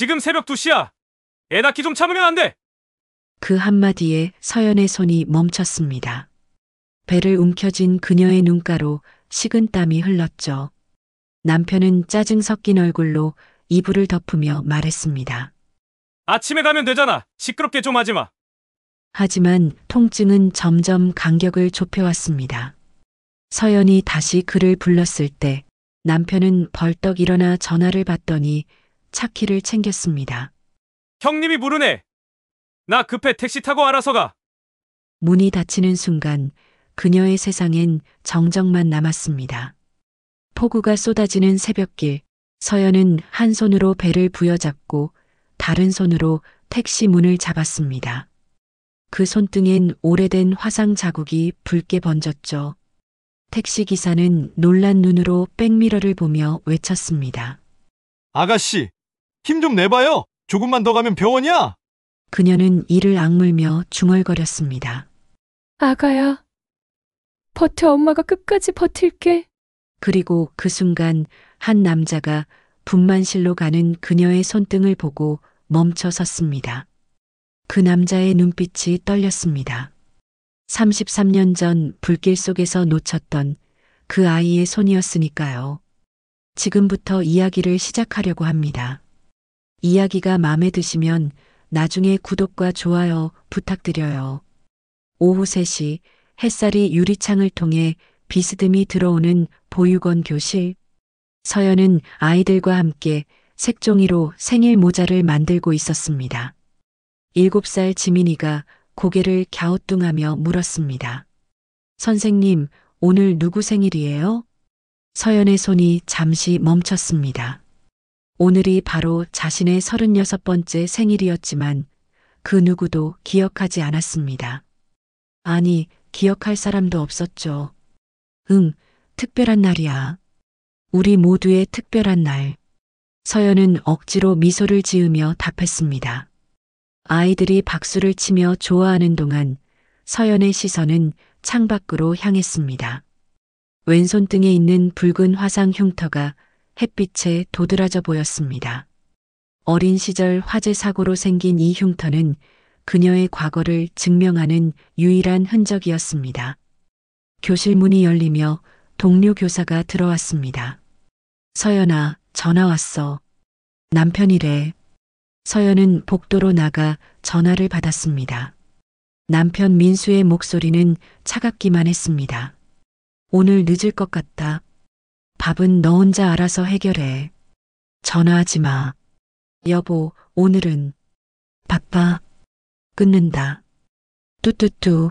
지금 새벽 2시야. 애 낳기 좀 참으면 안 돼. 그 한마디에 서연의 손이 멈췄습니다. 배를 움켜쥔 그녀의 눈가로 식은땀이 흘렀죠. 남편은 짜증 섞인 얼굴로 이불을 덮으며 말했습니다. 아침에 가면 되잖아. 시끄럽게 좀 하지 마. 하지만 통증은 점점 간격을 좁혀왔습니다. 서연이 다시 그를 불렀을 때 남편은 벌떡 일어나 전화를 받더니 차키를 챙겼습니다. 형님이 부르네. 나 급해. 택시 타고 알아서 가. 문이 닫히는 순간 그녀의 세상엔 정적만 남았습니다. 폭우가 쏟아지는 새벽길, 서연은 한 손으로 배를 부여잡고 다른 손으로 택시 문을 잡았습니다. 그 손등엔 오래된 화상 자국이 붉게 번졌죠. 택시 기사는 놀란 눈으로 백미러를 보며 외쳤습니다. 아가씨, 힘 좀 내봐요. 조금만 더 가면 병원이야. 그녀는 이를 악물며 중얼거렸습니다. 아가야, 버텨. 엄마가 끝까지 버틸게. 그리고 그 순간 한 남자가 분만실로 가는 그녀의 손등을 보고 멈춰 섰습니다. 그 남자의 눈빛이 떨렸습니다. 33년 전 불길 속에서 놓쳤던 그 아이의 손이었으니까요. 지금부터 이야기를 시작하려고 합니다. 이야기가 마음에 드시면 나중에 구독과 좋아요 부탁드려요. 오후 3시 햇살이 유리창을 통해 비스듬히 들어오는 보육원 교실. 서연은 아이들과 함께 색종이로 생일 모자를 만들고 있었습니다. 7살 지민이가 고개를 갸우뚱하며 물었습니다. 선생님, 오늘 누구 생일이에요? 서연의 손이 잠시 멈췄습니다. 오늘이 바로 자신의 36번째 생일이었지만 그 누구도 기억하지 않았습니다. 아니, 기억할 사람도 없었죠. 응, 특별한 날이야. 우리 모두의 특별한 날. 서연은 억지로 미소를 지으며 답했습니다. 아이들이 박수를 치며 좋아하는 동안 서연의 시선은 창밖으로 향했습니다. 왼손등에 있는 붉은 화상 흉터가 햇빛에 도드라져 보였습니다. 어린 시절 화재 사고로 생긴 이 흉터는 그녀의 과거를 증명하는 유일한 흔적이었습니다. 교실 문이 열리며 동료 교사가 들어왔습니다. 서연아, 전화 왔어. 남편이래. 서연은 복도로 나가 전화를 받았습니다. 남편 민수의 목소리는 차갑기만 했습니다. 오늘 늦을 것 같다. 밥은 너 혼자 알아서 해결해. 전화하지 마. 여보, 오늘은 바빠. 끊는다. 뚜뚜뚜.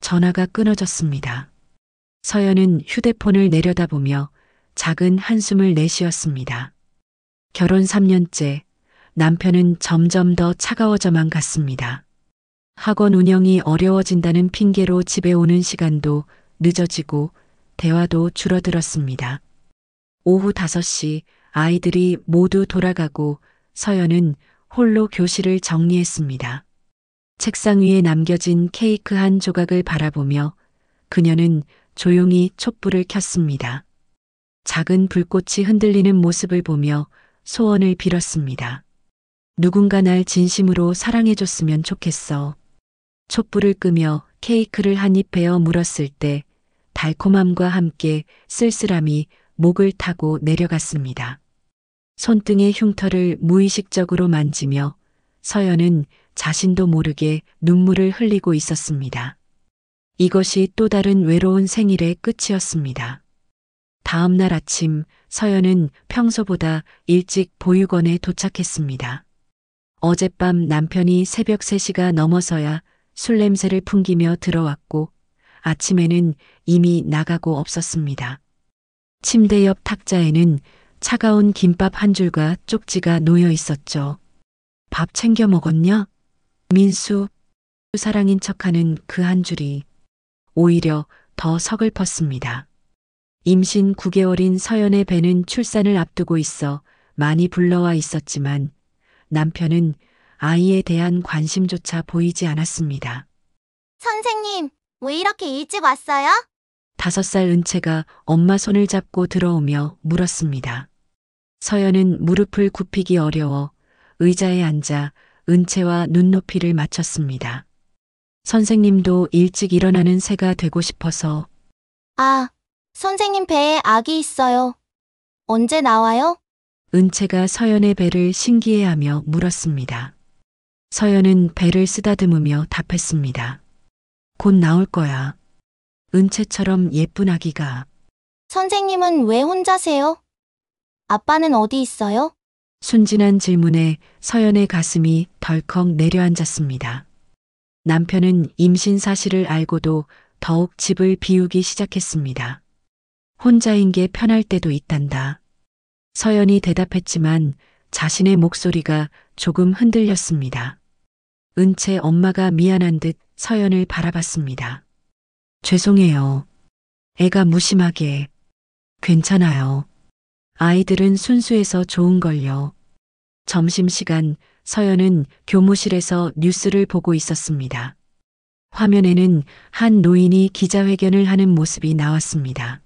전화가 끊어졌습니다. 서연은 휴대폰을 내려다보며 작은 한숨을 내쉬었습니다. 결혼 3년째, 남편은 점점 더 차가워져만 갔습니다. 학원 운영이 어려워진다는 핑계로 집에 오는 시간도 늦어지고 대화도 줄어들었습니다. 오후 5시 아이들이 모두 돌아가고 서연은 홀로 교실을 정리했습니다. 책상 위에 남겨진 케이크 한 조각을 바라보며 그녀는 조용히 촛불을 켰습니다. 작은 불꽃이 흔들리는 모습을 보며 소원을 빌었습니다. 누군가 날 진심으로 사랑해줬으면 좋겠어. 촛불을 끄며 케이크를 한 입 베어 물었을 때 달콤함과 함께 쓸쓸함이 목을 타고 내려갔습니다. 손등의 흉터를 무의식적으로 만지며 서연은 자신도 모르게 눈물을 흘리고 있었습니다. 이것이 또 다른 외로운 생일의 끝이었습니다. 다음 날 아침 서연은 평소보다 일찍 보육원에 도착했습니다. 어젯밤 남편이 새벽 3시가 넘어서야 술 냄새를 풍기며 들어왔고 아침에는 이미 나가고 없었습니다. 침대 옆 탁자에는 차가운 김밥 한 줄과 쪽지가 놓여 있었죠. 밥 챙겨 먹었냐? 민수, 사랑인 척하는 그 한 줄이 오히려 더 서글펐습니다. 임신 9개월인 서연의 배는 출산을 앞두고 있어 많이 불러와 있었지만 남편은 아이에 대한 관심조차 보이지 않았습니다. 선생님, 왜 이렇게 일찍 왔어요? 5살 은채가 엄마 손을 잡고 들어오며 물었습니다. 서연은 무릎을 굽히기 어려워 의자에 앉아 은채와 눈높이를 맞췄습니다. 선생님도 일찍 일어나는 새가 되고 싶어서 아, 선생님 배에 아기 있어요. 언제 나와요? 은채가 서연의 배를 신기해하며 물었습니다. 서연은 배를 쓰다듬으며 답했습니다. 곧 나올 거야. 은채처럼 예쁜 아기가. 선생님은 왜 혼자세요? 아빠는 어디 있어요? 순진한 질문에 서연의 가슴이 덜컥 내려앉았습니다. 남편은 임신 사실을 알고도 더욱 집을 비우기 시작했습니다. 혼자인 게 편할 때도 있단다. 서연이 대답했지만 자신의 목소리가 조금 흔들렸습니다. 은채 엄마가 미안한 듯 서연을 바라봤습니다. 죄송해요. 애가 무심하게. 괜찮아요. 아이들은 순수해서 좋은걸요. 점심시간 서연은 교무실에서 뉴스를 보고 있었습니다. 화면에는 한 노인이 기자회견을 하는 모습이 나왔습니다.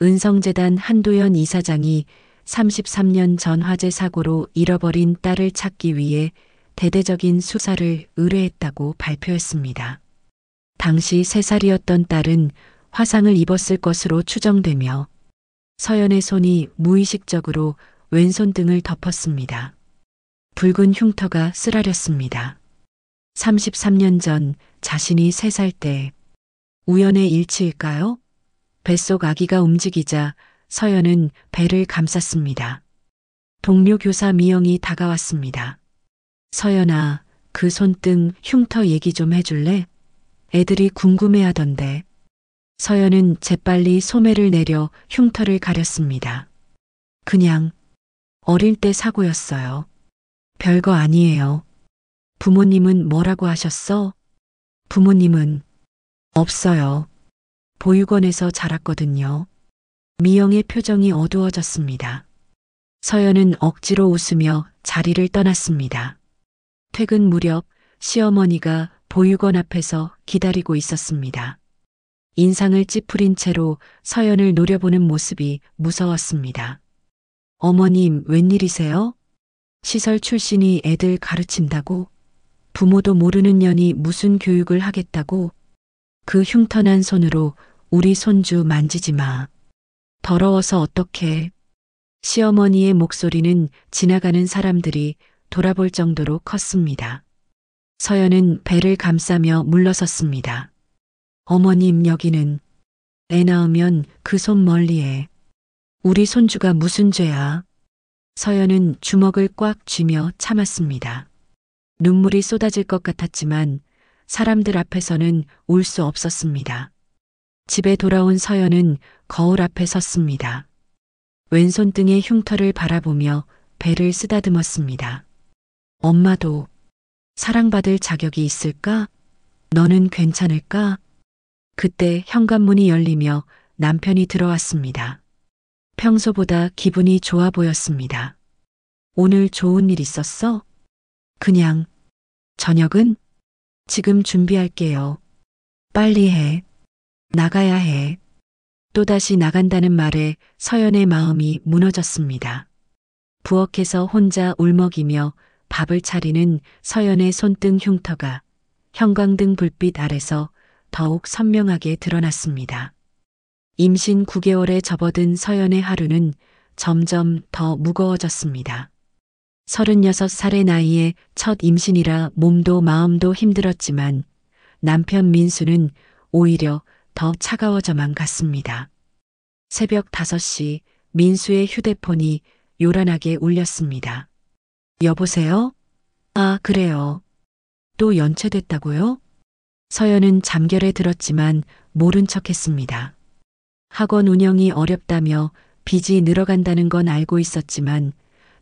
은성재단 한도연 이사장이 33년 전 화재 사고로 잃어버린 딸을 찾기 위해 대대적인 수사를 의뢰했다고 발표했습니다. 당시 3살이었던 딸은 화상을 입었을 것으로 추정되며 서연의 손이 무의식적으로 왼손 등을 덮었습니다. 붉은 흉터가 쓰라렸습니다. 33년 전 자신이 3살 때 우연의 일치일까요? 뱃속 아기가 움직이자 서연은 배를 감쌌습니다. 동료 교사 미영이 다가왔습니다. 서연아, 그 손등 흉터 얘기 좀 해줄래? 애들이 궁금해하던데. 서연은 재빨리 소매를 내려 흉터를 가렸습니다. 그냥 어릴 때 사고였어요. 별거 아니에요. 부모님은 뭐라고 하셨어? 부모님은 없어요. 보육원에서 자랐거든요. 미영의 표정이 어두워졌습니다. 서연은 억지로 웃으며 자리를 떠났습니다. 퇴근 무렵 시어머니가 보육원 앞에서 기다리고 있었습니다. 인상을 찌푸린 채로 서연을 노려보는 모습이 무서웠습니다. 어머님, 웬일이세요? 시설 출신이 애들 가르친다고? 부모도 모르는 년이 무슨 교육을 하겠다고? 그 흉터난 손으로 우리 손주 만지지 마. 더러워서 어떡해. 시어머니의 목소리는 지나가는 사람들이 돌아볼 정도로 컸습니다. 서연은 배를 감싸며 물러섰습니다. 어머님, 여기는 애 낳으면 그 손 멀리해. 우리 손주가 무슨 죄야. 서연은 주먹을 꽉 쥐며 참았습니다. 눈물이 쏟아질 것 같았지만 사람들 앞에서는 울 수 없었습니다. 집에 돌아온 서연은 거울 앞에 섰습니다. 왼손등의 흉터를 바라보며 배를 쓰다듬었습니다. 엄마도 사랑받을 자격이 있을까? 너는 괜찮을까? 그때 현관문이 열리며 남편이 들어왔습니다. 평소보다 기분이 좋아 보였습니다. 오늘 좋은 일 있었어? 그냥. 저녁은? 지금 준비할게요. 빨리 해. 나가야 해. 또다시 나간다는 말에 서연의 마음이 무너졌습니다. 부엌에서 혼자 울먹이며 밥을 차리는 서연의 손등 흉터가 형광등 불빛 아래서 더욱 선명하게 드러났습니다. 임신 9개월에 접어든 서연의 하루는 점점 더 무거워졌습니다. 36살의 나이에 첫 임신이라 몸도 마음도 힘들었지만 남편 민수는 오히려 더 차가워져만 갔습니다. 새벽 5시 민수의 휴대폰이 요란하게 울렸습니다. 여보세요? 아, 그래요. 또 연체됐다고요? 서연은 잠결에 들었지만 모른 척했습니다. 학원 운영이 어렵다며 빚이 늘어간다는 건 알고 있었지만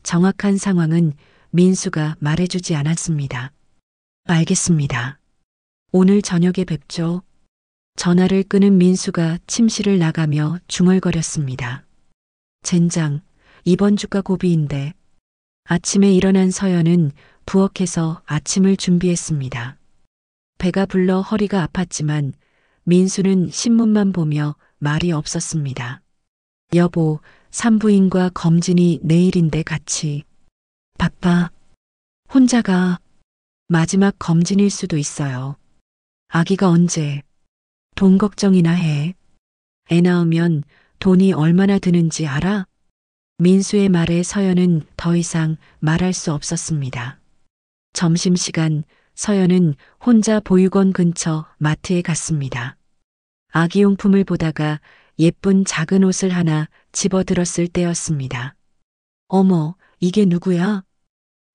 정확한 상황은 민수가 말해주지 않았습니다. 알겠습니다. 오늘 저녁에 뵙죠. 전화를 끊은 민수가 침실을 나가며 중얼거렸습니다. 젠장, 이번 주가 고비인데. 아침에 일어난 서연은 부엌에서 아침을 준비했습니다. 배가 불러 허리가 아팠지만 민수는 신문만 보며 말이 없었습니다. 여보, 산부인과 검진이 내일인데 같이. 바빠. 혼자가 마지막 검진일 수도 있어요. 아기가 언제 돈 걱정이나 해. 애 낳으면 돈이 얼마나 드는지 알아? 민수의 말에 서연은 더 이상 말할 수 없었습니다. 점심시간 서연은 혼자 보육원 근처 마트에 갔습니다. 아기용품을 보다가 예쁜 작은 옷을 하나 집어들었을 때였습니다. 어머, 이게 누구야?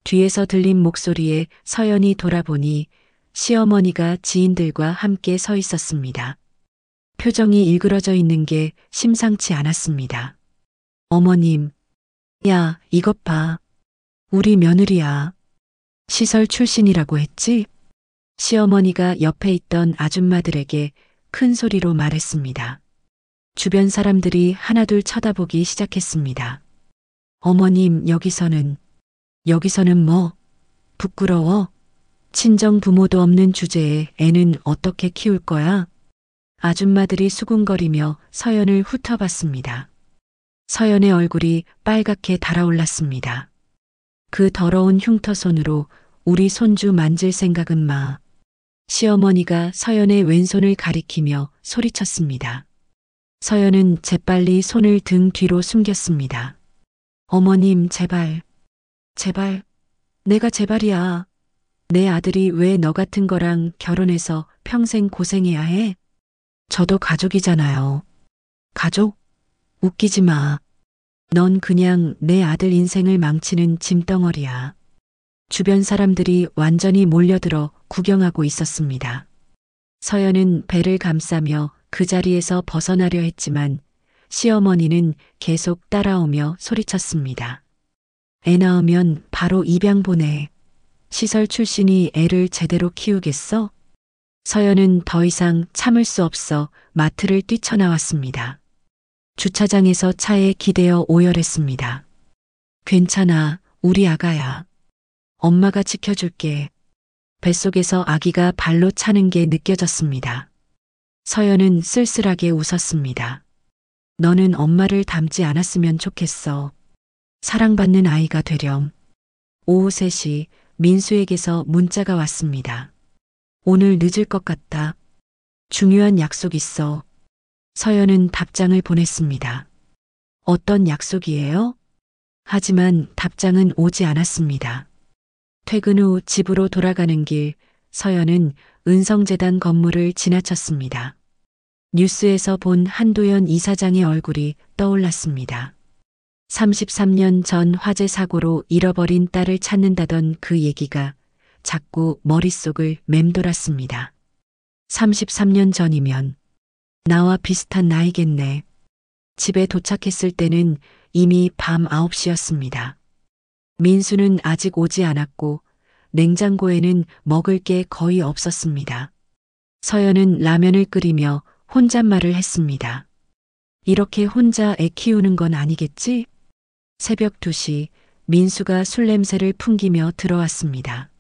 뒤에서 들린 목소리에 서연이 돌아보니 시어머니가 지인들과 함께 서 있었습니다. 표정이 일그러져 있는 게 심상치 않았습니다. 어머님, 야, 이것 봐. 우리 며느리야. 시설 출신이라고 했지? 시어머니가 옆에 있던 아줌마들에게 큰 소리로 말했습니다. 주변 사람들이 하나둘 쳐다보기 시작했습니다. 어머님, 여기서는 뭐? 부끄러워? 친정 부모도 없는 주제에 애는 어떻게 키울 거야? 아줌마들이 수군거리며 서연을 훑어봤습니다. 서연의 얼굴이 빨갛게 달아올랐습니다. 그 더러운 흉터 손으로 우리 손주 만질 생각은 마. 시어머니가 서연의 왼손을 가리키며 소리쳤습니다. 서연은 재빨리 손을 등 뒤로 숨겼습니다. 어머님, 제발. 내가 제발이야. 내 아들이 왜 너 같은 거랑 결혼해서 평생 고생해야 해? 저도 가족이잖아요. 가족? 웃기지 마. 넌 그냥 내 아들 인생을 망치는 짐덩어리야. 주변 사람들이 완전히 몰려들어 구경하고 있었습니다. 서연은 배를 감싸며 그 자리에서 벗어나려 했지만 시어머니는 계속 따라오며 소리쳤습니다. 애 낳으면 바로 입양 보내. 시설 출신이 애를 제대로 키우겠어? 서연은 더 이상 참을 수 없어 마트를 뛰쳐나왔습니다. 주차장에서 차에 기대어 오열했습니다. 괜찮아, 우리 아가야. 엄마가 지켜줄게. 뱃속에서 아기가 발로 차는 게 느껴졌습니다. 서연은 쓸쓸하게 웃었습니다. 너는 엄마를 닮지 않았으면 좋겠어. 사랑받는 아이가 되렴. 오후 3시 민수에게서 문자가 왔습니다. 오늘 늦을 것 같다. 중요한 약속 있어. 서연은 답장을 보냈습니다. 어떤 약속이에요? 하지만 답장은 오지 않았습니다. 퇴근 후 집으로 돌아가는 길 서연은 은성재단 건물을 지나쳤습니다. 뉴스에서 본 한도연 이사장의 얼굴이 떠올랐습니다. 33년 전 화재 사고로 잃어버린 딸을 찾는다던 그 얘기가 자꾸 머릿속을 맴돌았습니다. 33년 전이면 나와 비슷한 나이겠네. 집에 도착했을 때는 이미 밤 9시였습니다. 민수는 아직 오지 않았고 냉장고에는 먹을 게 거의 없었습니다. 서연은 라면을 끓이며 혼잣말을 했습니다. 이렇게 혼자 애 키우는 건 아니겠지? 새벽 2시 민수가 술 냄새를 풍기며 들어왔습니다.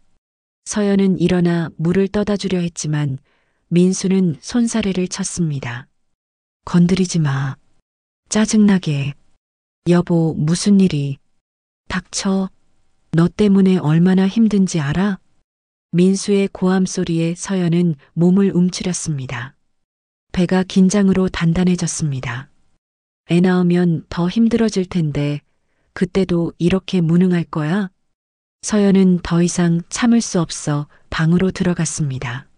서연은 일어나 물을 떠다 주려 했지만 민수는 손사래를 쳤습니다. 건드리지 마. 짜증나게. 여보, 무슨 일이? 닥쳐. 너 때문에 얼마나 힘든지 알아? 민수의 고함 소리에 서연은 몸을 움츠렸습니다. 배가 긴장으로 단단해졌습니다. 애 낳으면 더 힘들어질 텐데 그때도 이렇게 무능할 거야? 서연은 더 이상 참을 수 없어 방으로 들어갔습니다.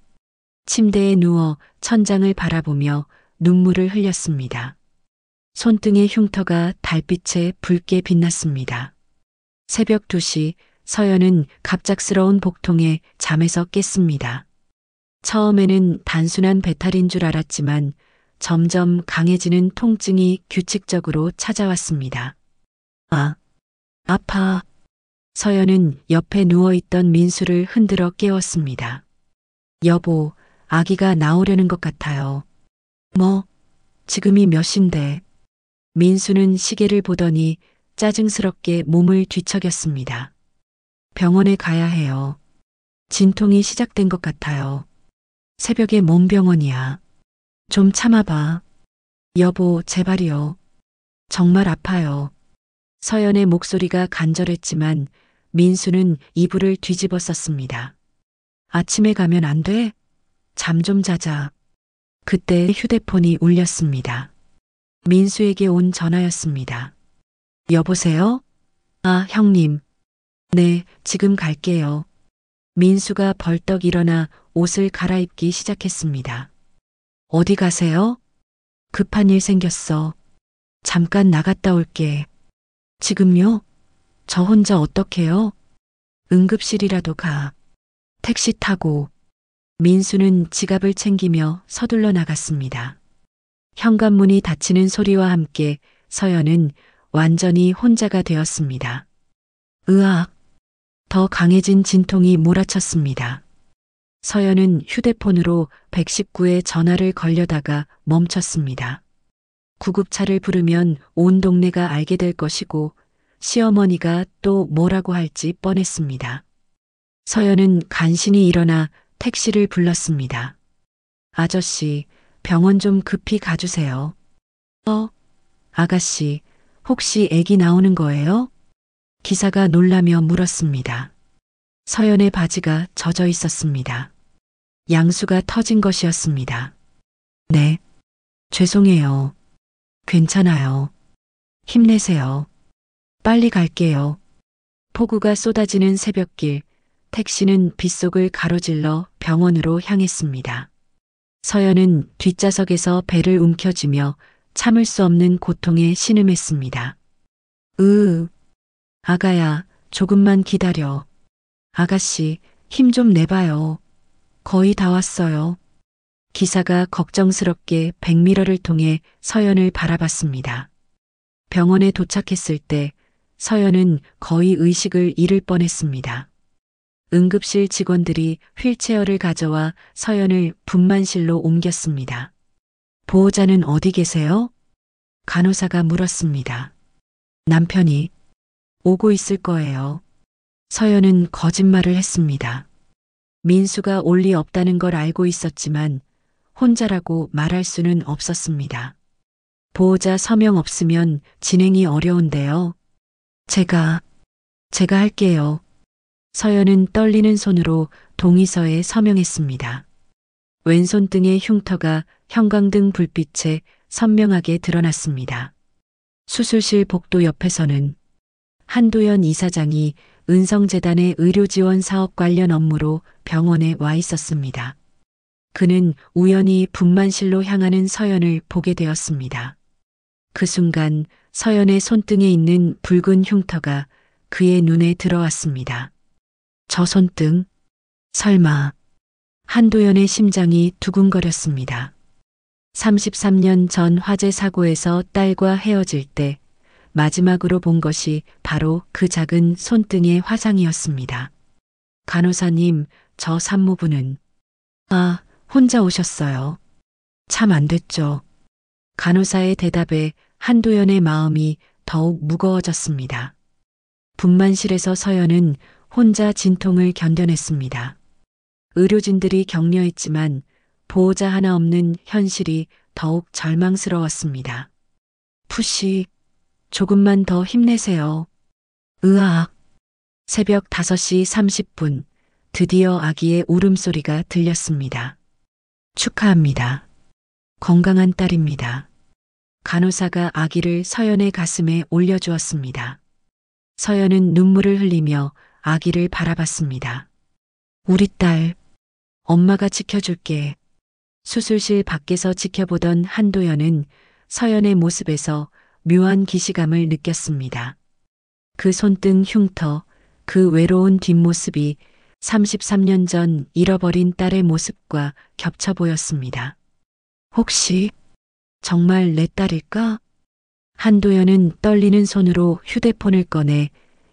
침대에 누워 천장을 바라보며 눈물을 흘렸습니다. 손등의 흉터가 달빛에 붉게 빛났습니다. 새벽 2시 서연은 갑작스러운 복통에 잠에서 깼습니다. 처음에는 단순한 배탈인 줄 알았지만 점점 강해지는 통증이 규칙적으로 찾아왔습니다. 아, 아파. 서연은 옆에 누워있던 민수를 흔들어 깨웠습니다. 여보, 아기가 나오려는 것 같아요. 뭐? 지금이 몇 시인데? 민수는 시계를 보더니 짜증스럽게 몸을 뒤척였습니다. 병원에 가야 해요. 진통이 시작된 것 같아요. 새벽에 뭔 병원이야. 좀 참아봐. 여보, 제발이요. 정말 아파요. 서연의 목소리가 간절했지만 민수는 이불을 뒤집어 썼습니다. 아침에 가면 안 돼? 잠 좀 자자. 그때 휴대폰이 울렸습니다. 민수에게 온 전화였습니다. 여보세요? 아, 형님. 네, 지금 갈게요. 민수가 벌떡 일어나 옷을 갈아입기 시작했습니다. 어디 가세요? 급한 일 생겼어. 잠깐 나갔다 올게. 지금요? 저 혼자 어떡해요? 응급실이라도 가. 택시 타고. 민수는 지갑을 챙기며 서둘러 나갔습니다. 현관문이 닫히는 소리와 함께 서연은 완전히 혼자가 되었습니다. 으악! 더 강해진 진통이 몰아쳤습니다. 서연은 휴대폰으로 119에 전화를 걸려다가 멈췄습니다. 구급차를 부르면 온 동네가 알게 될 것이고 시어머니가 또 뭐라고 할지 뻔했습니다. 서연은 간신히 일어나 택시를 불렀습니다. 아저씨, 병원 좀 급히 가주세요. 아가씨, 혹시 애기 나오는 거예요? 기사가 놀라며 물었습니다. 서연의 바지가 젖어 있었습니다. 양수가 터진 것이었습니다. 네, 죄송해요. 괜찮아요. 힘내세요. 빨리 갈게요. 폭우가 쏟아지는 새벽길, 택시는 빗속을 가로질러 병원으로 향했습니다. 서연은 뒷좌석에서 배를 움켜쥐며 참을 수 없는 고통에 신음했습니다. 아가야, 조금만 기다려. 아가씨, 힘 좀 내봐요. 거의 다 왔어요. 기사가 걱정스럽게 백미러를 통해 서연을 바라봤습니다. 병원에 도착했을 때 서연은 거의 의식을 잃을 뻔했습니다. 응급실 직원들이 휠체어를 가져와 서연을 분만실로 옮겼습니다. 보호자는 어디 계세요? 간호사가 물었습니다. 남편이 오고 있을 거예요. 서연은 거짓말을 했습니다. 민수가 올 리 없다는 걸 알고 있었지만 혼자라고 말할 수는 없었습니다. 보호자 서명 없으면 진행이 어려운데요. 제가 할게요. 서연은 떨리는 손으로 동의서에 서명했습니다. 왼손등의 흉터가 형광등 불빛에 선명하게 드러났습니다. 수술실 복도 옆에서는 한도연 이사장이 은성재단의 의료지원 사업 관련 업무로 병원에 와 있었습니다. 그는 우연히 분만실로 향하는 서연을 보게 되었습니다. 그 순간 서연의 손등에 있는 붉은 흉터가 그의 눈에 들어왔습니다. 저 손등? 설마. 한도연의 심장이 두근거렸습니다. 33년 전 화재 사고에서 딸과 헤어질 때 마지막으로 본 것이 바로 그 작은 손등의 화상이었습니다. 간호사님, 저 산모분은 혼자 오셨어요. 참 안 됐죠. 간호사의 대답에 한도연의 마음이 더욱 무거워졌습니다. 분만실에서 서연은 혼자 진통을 견뎌냈습니다. 의료진들이 격려했지만 보호자 하나 없는 현실이 더욱 절망스러웠습니다. 푸시, 조금만 더 힘내세요. 으악. 새벽 5시 30분, 드디어 아기의 울음소리가 들렸습니다. 축하합니다. 건강한 딸입니다. 간호사가 아기를 서연의 가슴에 올려주었습니다. 서연은 눈물을 흘리며 아기를 바라봤습니다. 우리 딸, 엄마가 지켜줄게. 수술실 밖에서 지켜보던 한도연은 서연의 모습에서 묘한 기시감을 느꼈습니다. 그 손등 흉터, 그 외로운 뒷모습이 33년 전 잃어버린 딸의 모습과 겹쳐 보였습니다. 혹시 정말 내 딸일까? 한도연은 떨리는 손으로 휴대폰을 꺼내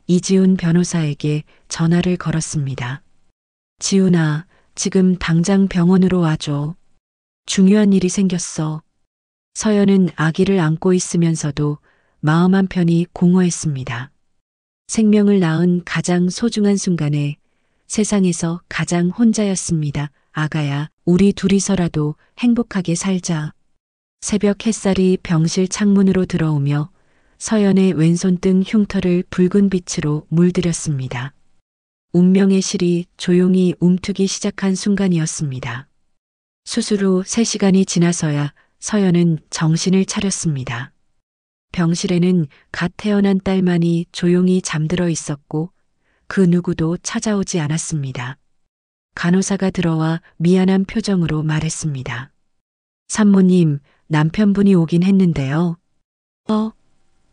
이지훈 변호사에게 전화를 걸었습니다. 지훈아, 지금 당장 병원으로 와줘. 중요한 일이 생겼어. 서연은 아기를 안고 있으면서도 마음 한편이 공허했습니다. 생명을 낳은 가장 소중한 순간에 세상에서 가장 혼자였습니다. 아가야, 우리 둘이서라도 행복하게 살자. 새벽 햇살이 병실 창문으로 들어오며 서연의 왼손등 흉터를 붉은 빛으로 물들였습니다. 운명의 실이 조용히 움트기 시작한 순간이었습니다. 수술 후 3시간이 지나서야 서연은 정신을 차렸습니다. 병실에는 갓 태어난 딸만이 조용히 잠들어 있었고 그 누구도 찾아오지 않았습니다. 간호사가 들어와 미안한 표정으로 말했습니다. 산모님, 남편분이 오긴 했는데요.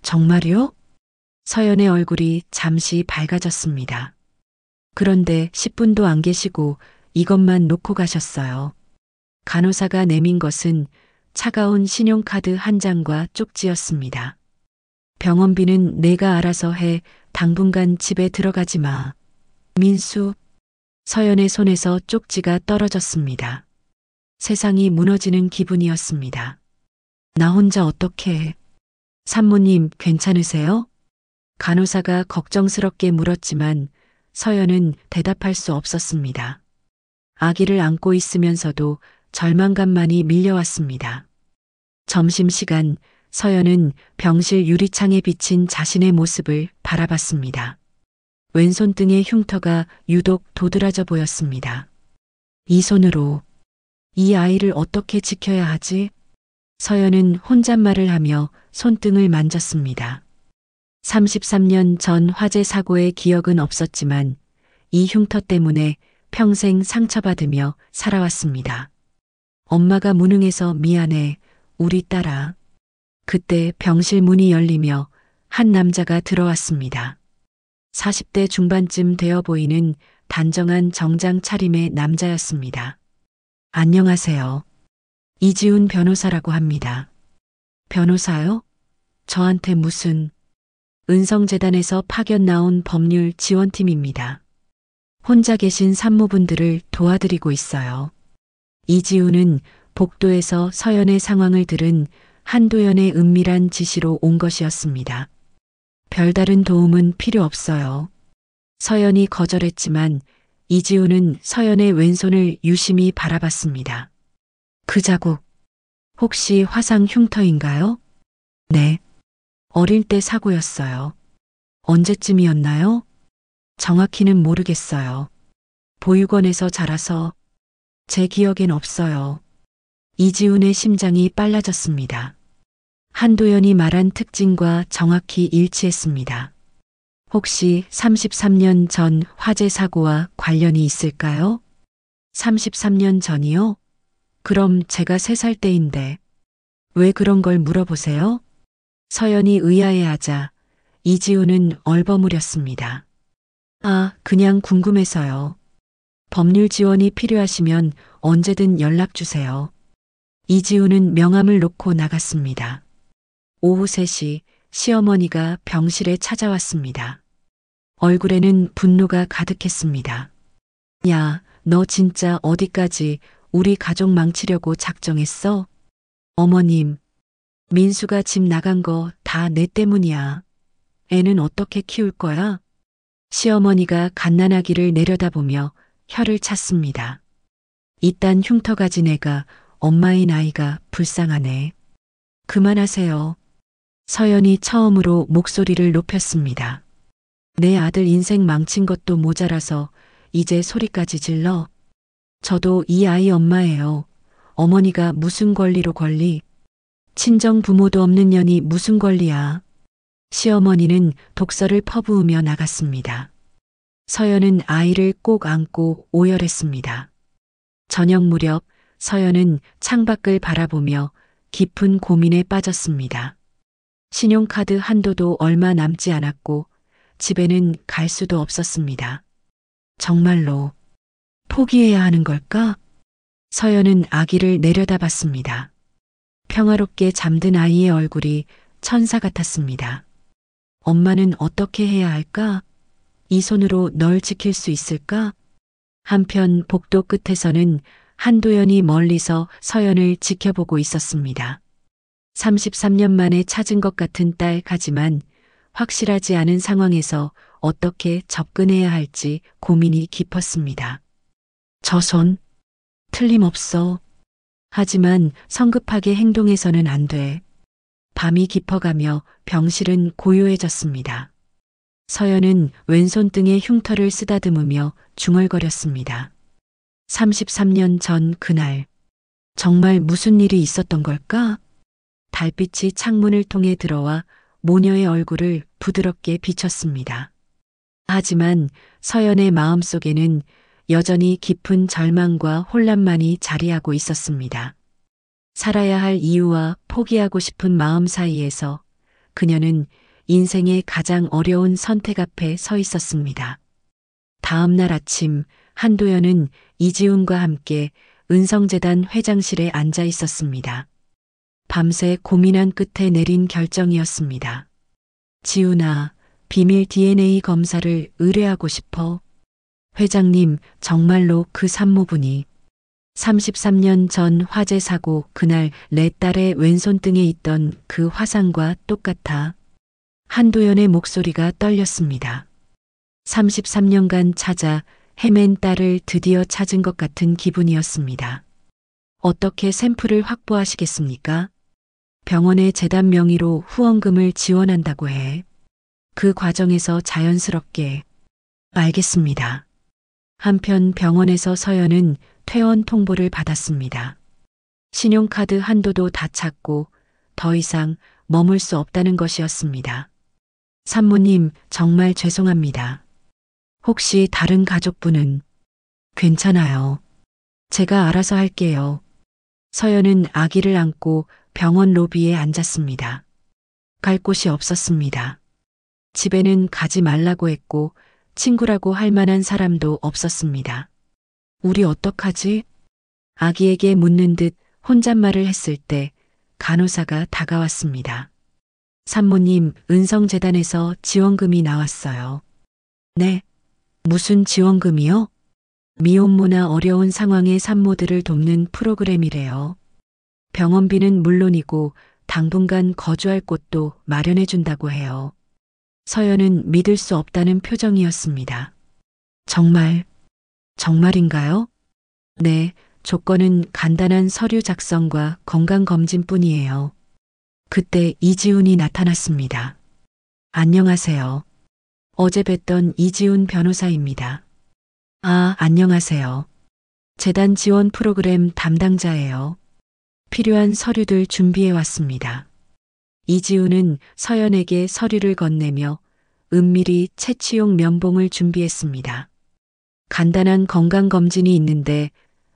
정말요? 서연의 얼굴이 잠시 밝아졌습니다. 그런데 10분도 안 계시고 이것만 놓고 가셨어요. 간호사가 내민 것은 차가운 신용카드 한 장과 쪽지였습니다. 병원비는 내가 알아서 해. 당분간 집에 들어가지 마. 민수. 서연의 손에서 쪽지가 떨어졌습니다. 세상이 무너지는 기분이었습니다. 나 혼자 어떻게 해? 산모님 괜찮으세요? 간호사가 걱정스럽게 물었지만 서연은 대답할 수 없었습니다. 아기를 안고 있으면서도 절망감만이 밀려왔습니다. 점심시간 서연은 병실 유리창에 비친 자신의 모습을 바라봤습니다. 왼손등의 흉터가 유독 도드라져 보였습니다. 이 손으로 이 아이를 어떻게 지켜야 하지? 서연은 혼잣말을 하며 손등을 만졌습니다. 33년 전 화재 사고의 기억은 없었지만 이 흉터 때문에 평생 상처받으며 살아왔습니다. 엄마가 무능해서 미안해, 우리 딸아. 그때 병실 문이 열리며 한 남자가 들어왔습니다. 40대 중반쯤 되어 보이는 단정한 정장 차림의 남자였습니다. 안녕하세요. 이지훈 변호사라고 합니다. 변호사요? 저한테 무슨... 은성재단에서 파견 나온 법률 지원팀입니다. 혼자 계신 산모분들을 도와드리고 있어요. 이지훈은 복도에서 서연의 상황을 들은 한도연의 은밀한 지시로 온 것이었습니다. 별다른 도움은 필요 없어요. 서연이 거절했지만 이지훈은 서연의 왼손을 유심히 바라봤습니다. 그 자국, 혹시 화상 흉터인가요? 네. 어릴 때 사고였어요. 언제쯤이었나요? 정확히는 모르겠어요. 보육원에서 자라서 제 기억엔 없어요. 이지훈의 심장이 빨라졌습니다. 한도연이 말한 특징과 정확히 일치했습니다. 혹시 33년 전 화재 사고와 관련이 있을까요? 33년 전이요? 그럼 제가 3살 때인데 왜 그런 걸 물어보세요? 서연이 의아해하자 이지훈은 얼버무렸습니다. 그냥 궁금해서요. 법률 지원이 필요하시면 언제든 연락 주세요. 이지훈은 명함을 놓고 나갔습니다. 오후 3시 시어머니가 병실에 찾아왔습니다. 얼굴에는 분노가 가득했습니다. 야, 너 진짜 어디까지 우리 가족 망치려고 작정했어? 어머님, 민수가 집 나간 거 다 내 때문이야. 애는 어떻게 키울 거야? 시어머니가 갓난아기를 내려다보며 혀를 찼습니다. 이딴 흉터 가진 애가 엄마인 아이가 불쌍하네. 그만하세요. 서연이 처음으로 목소리를 높였습니다. 내 아들 인생 망친 것도 모자라서 이제 소리까지 질러. 저도 이 아이 엄마예요. 어머니가 무슨 권리로 권리? 친정 부모도 없는 년이 무슨 권리야. 시어머니는 독서를 퍼부으며 나갔습니다. 서연은 아이를 꼭 안고 오열했습니다. 저녁 무렵 서연은 창밖을 바라보며 깊은 고민에 빠졌습니다. 신용카드 한도도 얼마 남지 않았고 집에는 갈 수도 없었습니다. 정말로 포기해야 하는 걸까? 서연은 아기를 내려다봤습니다. 평화롭게 잠든 아이의 얼굴이 천사 같았습니다. 엄마는 어떻게 해야 할까? 이 손으로 널 지킬 수 있을까? 한편 복도 끝에서는 한도연이 멀리서 서연을 지켜보고 있었습니다. 33년 만에 찾은 것 같은 딸 하지만 확실하지 않은 상황에서 어떻게 접근해야 할지 고민이 깊었습니다. 저 손, 틀림없어. 하지만 성급하게 행동해서는 안 돼. 밤이 깊어가며 병실은 고요해졌습니다. 서연은 왼손등에 흉터를 쓰다듬으며 중얼거렸습니다. 33년 전 그날, 정말 무슨 일이 있었던 걸까? 달빛이 창문을 통해 들어와 모녀의 얼굴을 부드럽게 비쳤습니다. 하지만 서연의 마음속에는 여전히 깊은 절망과 혼란만이 자리하고 있었습니다. 살아야 할 이유와 포기하고 싶은 마음 사이에서 그녀는 인생의 가장 어려운 선택 앞에 서 있었습니다. 다음 날 아침 한도연은 이지훈과 함께 은성재단 회장실에 앉아 있었습니다. 밤새 고민한 끝에 내린 결정이었습니다. 지훈아, 비밀 DNA 검사를 의뢰하고 싶어. 회장님, 정말로 그 산모분이 33년 전 화재 사고 그날 내 딸의 왼손등에 있던 그 화상과 똑같아. 한도연의 목소리가 떨렸습니다. 33년간 찾아 헤맨 딸을 드디어 찾은 것 같은 기분이었습니다. 어떻게 샘플을 확보하시겠습니까? 병원의 재단 명의로 후원금을 지원한다고 해. 그 과정에서 자연스럽게. 알겠습니다. 한편 병원에서 서연은 퇴원 통보를 받았습니다. 신용카드 한도도 다 찼고 더 이상 머물 수 없다는 것이었습니다. 산모님, 정말 죄송합니다. 혹시 다른 가족분은? 괜찮아요. 제가 알아서 할게요. 서연은 아기를 안고 병원 로비에 앉았습니다. 갈 곳이 없었습니다. 집에는 가지 말라고 했고 친구라고 할 만한 사람도 없었습니다. 우리 어떡하지? 아기에게 묻는 듯 혼잣말을 했을 때 간호사가 다가왔습니다. 산모님, 은성재단에서 지원금이 나왔어요. 네? 무슨 지원금이요? 미혼모나 어려운 상황의 산모들을 돕는 프로그램이래요. 병원비는 물론이고 당분간 거주할 곳도 마련해 준다고 해요. 서연은 믿을 수 없다는 표정이었습니다. 정말인가요? 네, 조건은 간단한 서류 작성과 건강검진뿐이에요. 그때 이지훈이 나타났습니다. 안녕하세요. 어제 뵀던 이지훈 변호사입니다. 아, 안녕하세요. 재단 지원 프로그램 담당자예요. 필요한 서류들 준비해 왔습니다. 이지훈은 서연에게 서류를 건네며 은밀히 채취용 면봉을 준비했습니다. 간단한 건강검진이 있는데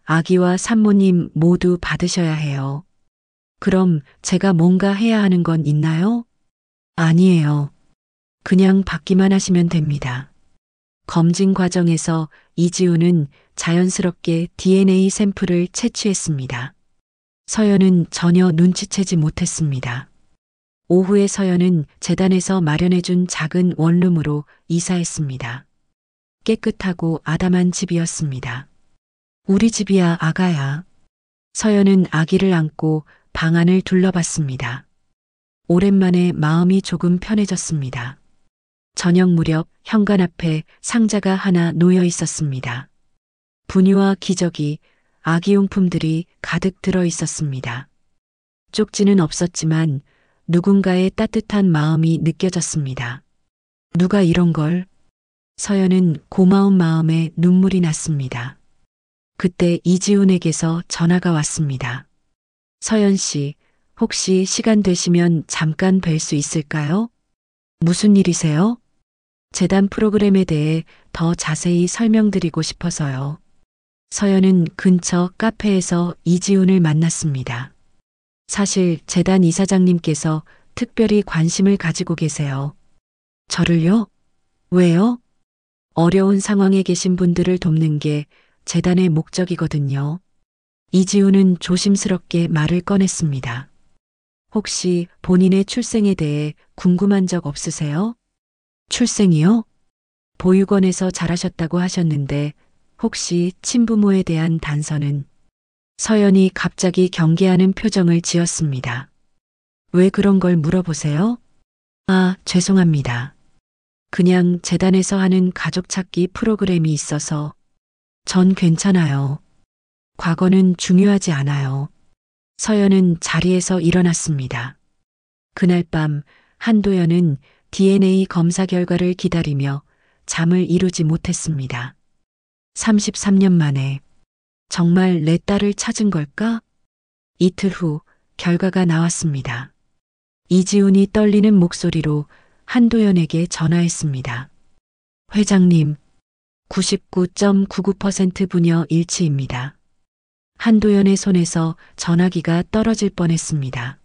아기와 산모님 모두 받으셔야 해요. 그럼 제가 뭔가 해야 하는 건 있나요? 아니에요. 그냥 받기만 하시면 됩니다. 검진 과정에서 이지훈은 자연스럽게 DNA 샘플을 채취했습니다. 서연은 전혀 눈치채지 못했습니다. 오후에 서연은 재단에서 마련해준 작은 원룸으로 이사했습니다. 깨끗하고 아담한 집이었습니다. 우리 집이야, 아가야. 서연은 아기를 안고 방 안을 둘러봤습니다. 오랜만에 마음이 조금 편해졌습니다. 저녁 무렵 현관 앞에 상자가 하나 놓여 있었습니다. 분유와 기저귀, 아기용품들이 가득 들어 있었습니다. 쪽지는 없었지만 누군가의 따뜻한 마음이 느껴졌습니다. 누가 이런 걸? 서연은 고마운 마음에 눈물이 났습니다. 그때 이지훈에게서 전화가 왔습니다. 서연 씨, 혹시 시간 되시면 잠깐 뵐 수 있을까요? 무슨 일이세요? 재단 프로그램에 대해 더 자세히 설명드리고 싶어서요. 서연은 근처 카페에서 이지훈을 만났습니다. 사실 재단 이사장님께서 특별히 관심을 가지고 계세요. 저를요? 왜요? 어려운 상황에 계신 분들을 돕는 게 재단의 목적이거든요. 이지훈은 조심스럽게 말을 꺼냈습니다. 혹시 본인의 출생에 대해 궁금한 적 없으세요? 출생이요? 보육원에서 자라셨다고 하셨는데 혹시 친부모에 대한 단서는? 서연이 갑자기 경계하는 표정을 지었습니다. 왜 그런 걸 물어보세요? 아, 죄송합니다. 그냥 재단에서 하는 가족 찾기 프로그램이 있어서. 전 괜찮아요. 과거는 중요하지 않아요. 서연은 자리에서 일어났습니다. 그날 밤 한도연은 DNA 검사 결과를 기다리며 잠을 이루지 못했습니다. 33년 만에 정말 내 딸을 찾은 걸까? 이틀 후 결과가 나왔습니다. 이지훈이 떨리는 목소리로 한도연에게 전화했습니다. 회장님, 99.99% 부녀 일치입니다. 한도연의 손에서 전화기가 떨어질 뻔했습니다.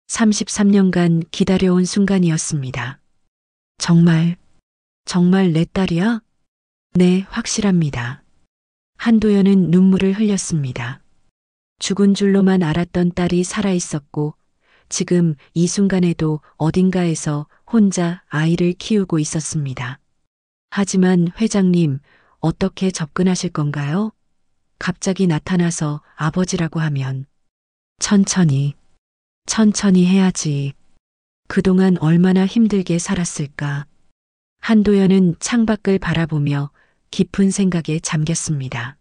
33년간 기다려온 순간이었습니다. 정말 내 딸이야? 네, 확실합니다. 한도연은 눈물을 흘렸습니다. 죽은 줄로만 알았던 딸이 살아있었고 지금 이 순간에도 어딘가에서 혼자 아이를 키우고 있었습니다. 하지만 회장님, 어떻게 접근하실 건가요? 갑자기 나타나서 아버지라고 하면 천천히 해야지. 그동안 얼마나 힘들게 살았을까. 한도연은 창밖을 바라보며 깊은 생각에 잠겼습니다.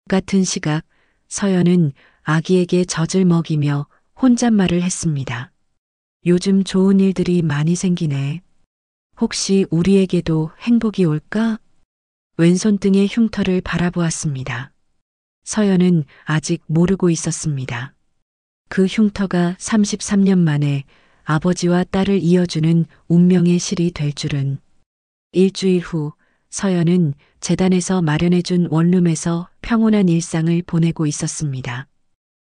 같은 시각 서연은 아기에게 젖을 먹이며 혼잣말을 했습니다. 요즘 좋은 일들이 많이 생기네. 혹시 우리에게도 행복이 올까? 왼손등의 흉터를 바라보았습니다. 서연은 아직 모르고 있었습니다. 그 흉터가 33년 만에 아버지와 딸을 이어주는 운명의 실이 될 줄은. 일주일 후 서연은 재단에서 마련해준 원룸에서 평온한 일상을 보내고 있었습니다.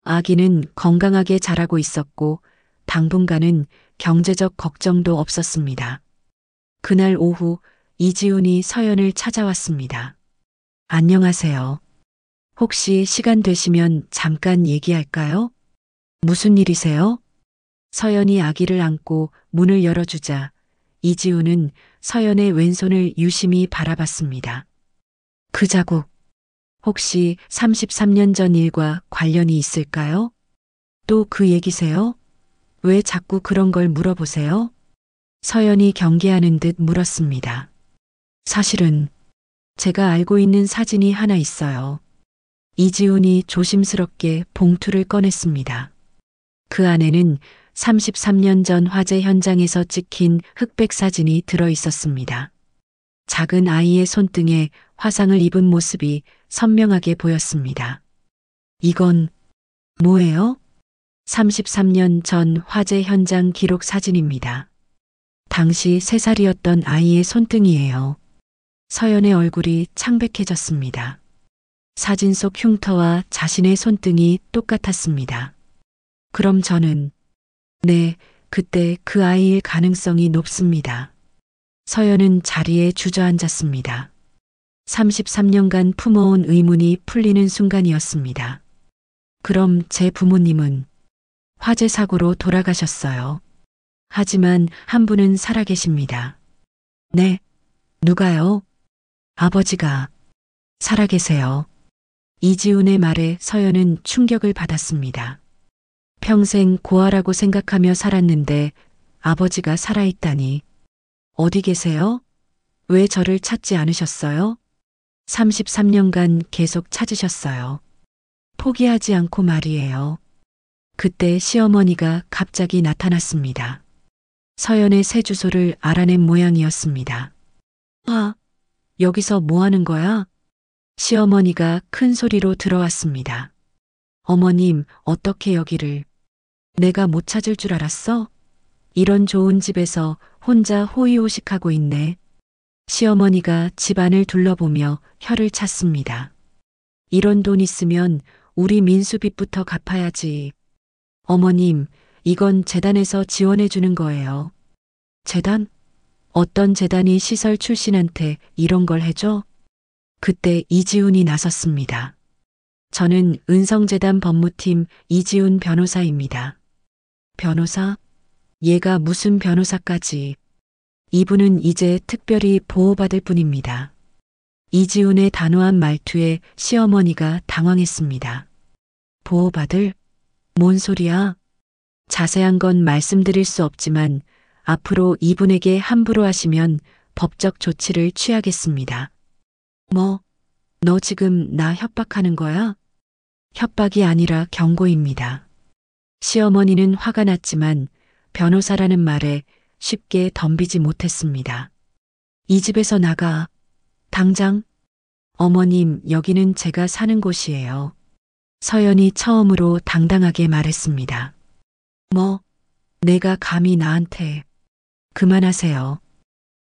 아기는 건강하게 자라고 있었고 당분간은 경제적 걱정도 없었습니다. 그날 오후 이지훈이 서연을 찾아왔습니다. 안녕하세요. 혹시 시간 되시면 잠깐 얘기할까요? 무슨 일이세요? 서연이 아기를 안고 문을 열어주자 이지훈은 서연의 왼손을 유심히 바라봤습니다. 그 자국, 혹시 33년 전 일과 관련이 있을까요? 또 그 얘기세요? 왜 자꾸 그런 걸 물어보세요? 서연이 경계하는 듯 물었습니다. 사실은 제가 알고 있는 사진이 하나 있어요. 이지훈이 조심스럽게 봉투를 꺼냈습니다. 그 안에는 33년 전 화재 현장에서 찍힌 흑백 사진이 들어 있었습니다. 작은 아이의 손등에 화상을 입은 모습이 선명하게 보였습니다. 이건 뭐예요? 33년 전 화재 현장 기록 사진입니다. 당시 3살이었던 아이의 손등이에요. 서연의 얼굴이 창백해졌습니다. 사진 속 흉터와 자신의 손등이 똑같았습니다. 그럼 저는 네, 그때 그 아이일 가능성이 높습니다. 서연은 자리에 주저앉았습니다. 33년간 품어온 의문이 풀리는 순간이었습니다. 그럼 제 부모님은 화재 사고로 돌아가셨어요. 하지만 한 분은 살아계십니다. 네, 누가요? 아버지가 살아계세요. 이지훈의 말에 서연은 충격을 받았습니다. 평생 고아라고 생각하며 살았는데 아버지가 살아있다니. 어디 계세요? 왜 저를 찾지 않으셨어요? 33년간 계속 찾으셨어요. 포기하지 않고 말이에요. 그때 시어머니가 갑자기 나타났습니다. 서연의 새 주소를 알아낸 모양이었습니다. 아, 여기서 뭐 하는 거야? 시어머니가 큰 소리로 들어왔습니다. 어머님, 어떻게 여기를? 내가 못 찾을 줄 알았어? 이런 좋은 집에서 혼자 호의호식하고 있네. 시어머니가 집안을 둘러보며 혀를 찼습니다. 이런 돈 있으면 우리 민수빚부터 갚아야지. 어머님, 이건 재단에서 지원해 주는 거예요. 재단? 어떤 재단이 시설 출신한테 이런 걸 해줘? 그때 이지훈이 나섰습니다. 저는 은성재단 법무팀 이지훈 변호사입니다. 변호사? 얘가 무슨 변호사까지. 이분은 이제 특별히 보호받을 뿐입니다. 이지훈의 단호한 말투에 시어머니가 당황했습니다. 보호받을? 뭔 소리야? 자세한 건 말씀드릴 수 없지만 앞으로 이분에게 함부로 하시면 법적 조치를 취하겠습니다. 뭐, 너 지금 나 협박하는 거야? 협박이 아니라 경고입니다. 시어머니는 화가 났지만 변호사라는 말에 쉽게 덤비지 못했습니다. 이 집에서 나가. 당장. 어머님, 여기는 제가 사는 곳이에요. 서연이 처음으로 당당하게 말했습니다. 뭐, 내가 감히 나한테. 그만하세요.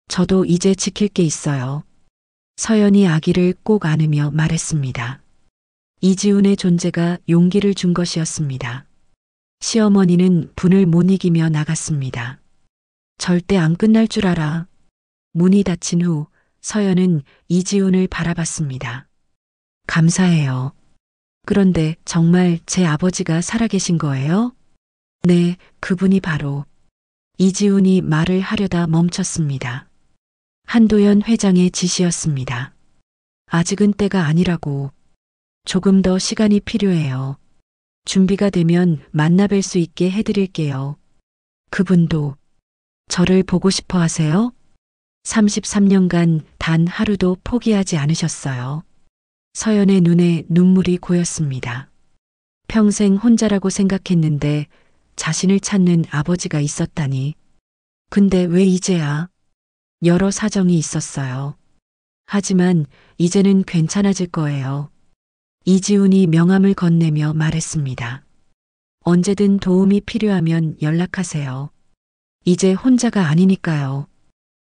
저도 이제 지킬 게 있어요. 서연이 아기를 꼭 안으며 말했습니다. 이지훈의 존재가 용기를 준 것이었습니다. 시어머니는 분을 못 이기며 나갔습니다. 절대 안 끝날 줄 알아. 문이 닫힌 후 서연은 이지훈을 바라봤습니다. 감사해요. 그런데 정말 제 아버지가 살아계신 거예요? 네, 그분이 바로. 이지훈이 말을 하려다 멈췄습니다. 한도연 회장의 지시였습니다. 아직은 때가 아니라고. 조금 더 시간이 필요해요. 준비가 되면 만나뵐 수 있게 해드릴게요. 그분도 저를 보고 싶어 하세요? 33년간 단 하루도 포기하지 않으셨어요. 서연의 눈에 눈물이 고였습니다. 평생 혼자라고 생각했는데 자신을 찾는 아버지가 있었다니. 근데 왜 이제야? 여러 사정이 있었어요. 하지만 이제는 괜찮아질 거예요. 이지훈이 명함을 건네며 말했습니다. 언제든 도움이 필요하면 연락하세요. 이제 혼자가 아니니까요.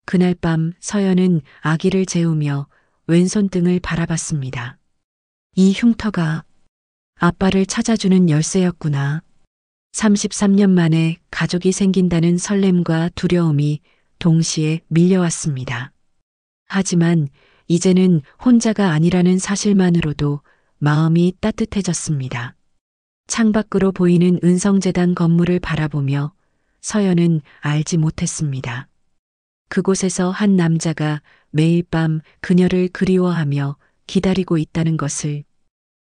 그날 밤 서연은 아기를 재우며 왼손 등을 바라봤습니다. 이 흉터가 아빠를 찾아주는 열쇠였구나. 33년 만에 가족이 생긴다는 설렘과 두려움이 동시에 밀려왔습니다. 하지만 이제는 혼자가 아니라는 사실만으로도 마음이 따뜻해졌습니다. 창밖으로 보이는 은성재단 건물을 바라보며 서연은 알지 못했습니다. 그곳에서 한 남자가 매일 밤 그녀를 그리워하며 기다리고 있다는 것을.